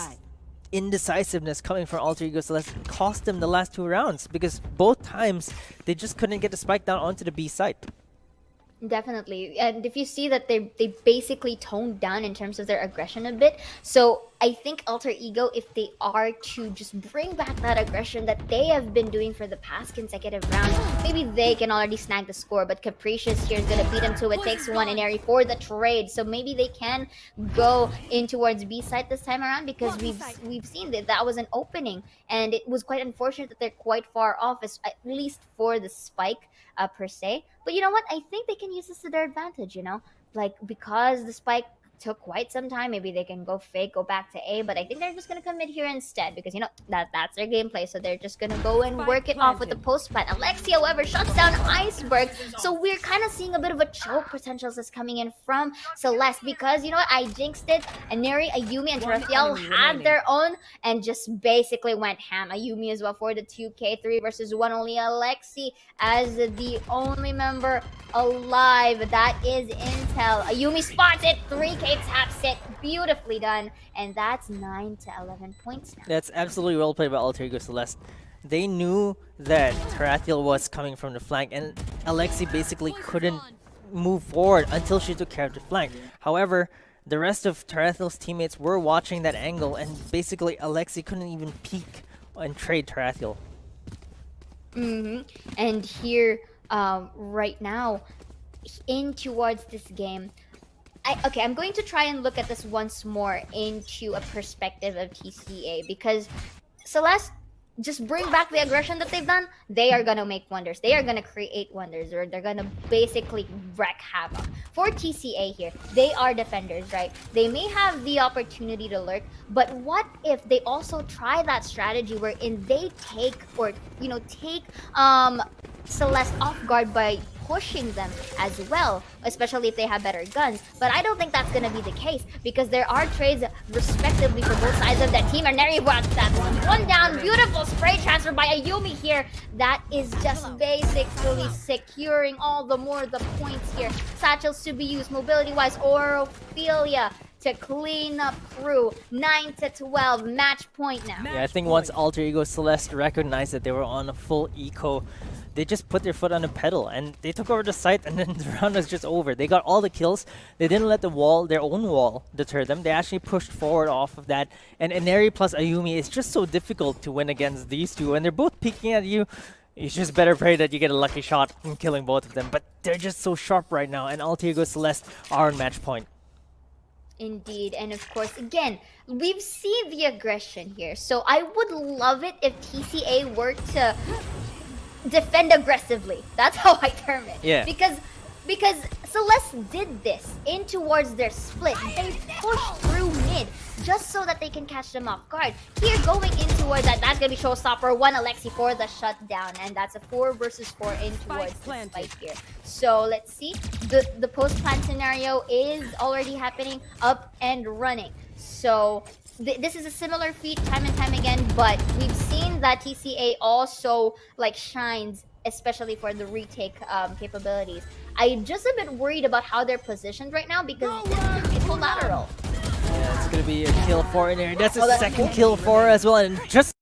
indecisiveness coming from Alter Ego Celeste cost them the last 2 rounds, because both times they just couldn't get the spike down onto the B site. Definitely. And if you see that they basically toned down in terms of their aggression a bit. So I think Alter Ego, if they are to just bring back that aggression that they have been doing for the past consecutive rounds, maybe they can already snag the score. But Capricious here is going to beat him to it. Takes one in Airy for the trade. So maybe they can go in towards B side this time around, because we've seen that was an opening. And it was quite unfortunate that they're quite far off, at least for the spike per se. But you know what? I think they can use this to their advantage, you know? Like, because the spike took quite some time, maybe they can go fake, go back to A, but I think they're just gonna commit here instead, because you know that's their gameplay. So they're just gonna go and work it off with the post plant. Alexi, however, shuts down Iceberg. So we're kind of seeing a bit of a choke potentials that's coming in from Celeste, because you know what, I jinxed it, and Neri, Ayumi, and Tarathiel had their own and just basically went ham. Ayumi as well for the 2K, 3 versus 1, only Alexi as the only member alive. That is intel. Ayumi spots it, 3K taps it, beautifully done, and that's 9 to 11 points now. That's absolutely well played by Alter Ego Celeste. They knew that Tarathiel was coming from the flank, and Alexi basically couldn't move forward until she took care of the flank. However, the rest of Tarathiel's teammates were watching that angle, and basically Alexi couldn't even peek and trade Tarathiel. And here, right now, in towards this game, I'm going to try and look at this once more into a perspective of TCA, because Celeste, just bring back the aggression that they've done, they are going to make wonders. They are going to create wonders, or they're going to basically wreak havoc. For TCA here, they are defenders, right? They may have the opportunity to lurk, but what if they also try that strategy wherein they take Celeste off guard by pushing them as well, especially if they have better guns. But I don't think that's going to be the case, because there are trades respectively for both sides of that team. And there you go, that's one down. Beautiful spray transfer by Ayumi here. That is just basically securing all the more the points here. Satchels to be used mobility-wise, or Ophelia to clean up through. 9 to 12, match point now. Yeah, I think once Alter Ego Celeste recognized that they were on a full eco, they just put their foot on the pedal and they took over the site, and then the round was just over. They got all the kills. They didn't let their own wall deter them. They actually pushed forward off of that. And Neri plus Ayumi is just so difficult to win against these two, and they're both peeking at you. You just better pray that you get a lucky shot in killing both of them. But they're just so sharp right now, and Alter Ego Celeste are on match point. Indeed, and of course, again, we've seen the aggression here. So I would love it if TCA were to defend aggressively. That's how I term it. Yeah. Because Celeste did this in towards their split. They pushed through mid just so that they can catch them off guard. Here, going in towards that's gonna be showstopper. 1 Alexi for the shutdown, and that's a 4 versus 4 in towards the spike here. So let's see. The post plant scenario is already happening, up and running. So this is a similar feat time and time again, but we've seen that TCA also like shines, especially for the retake capabilities. I'm just a bit worried about how they're positioned right now, because it's collateral. Yeah, it's gonna be a kill for in there. That's a second kill for her as well, and just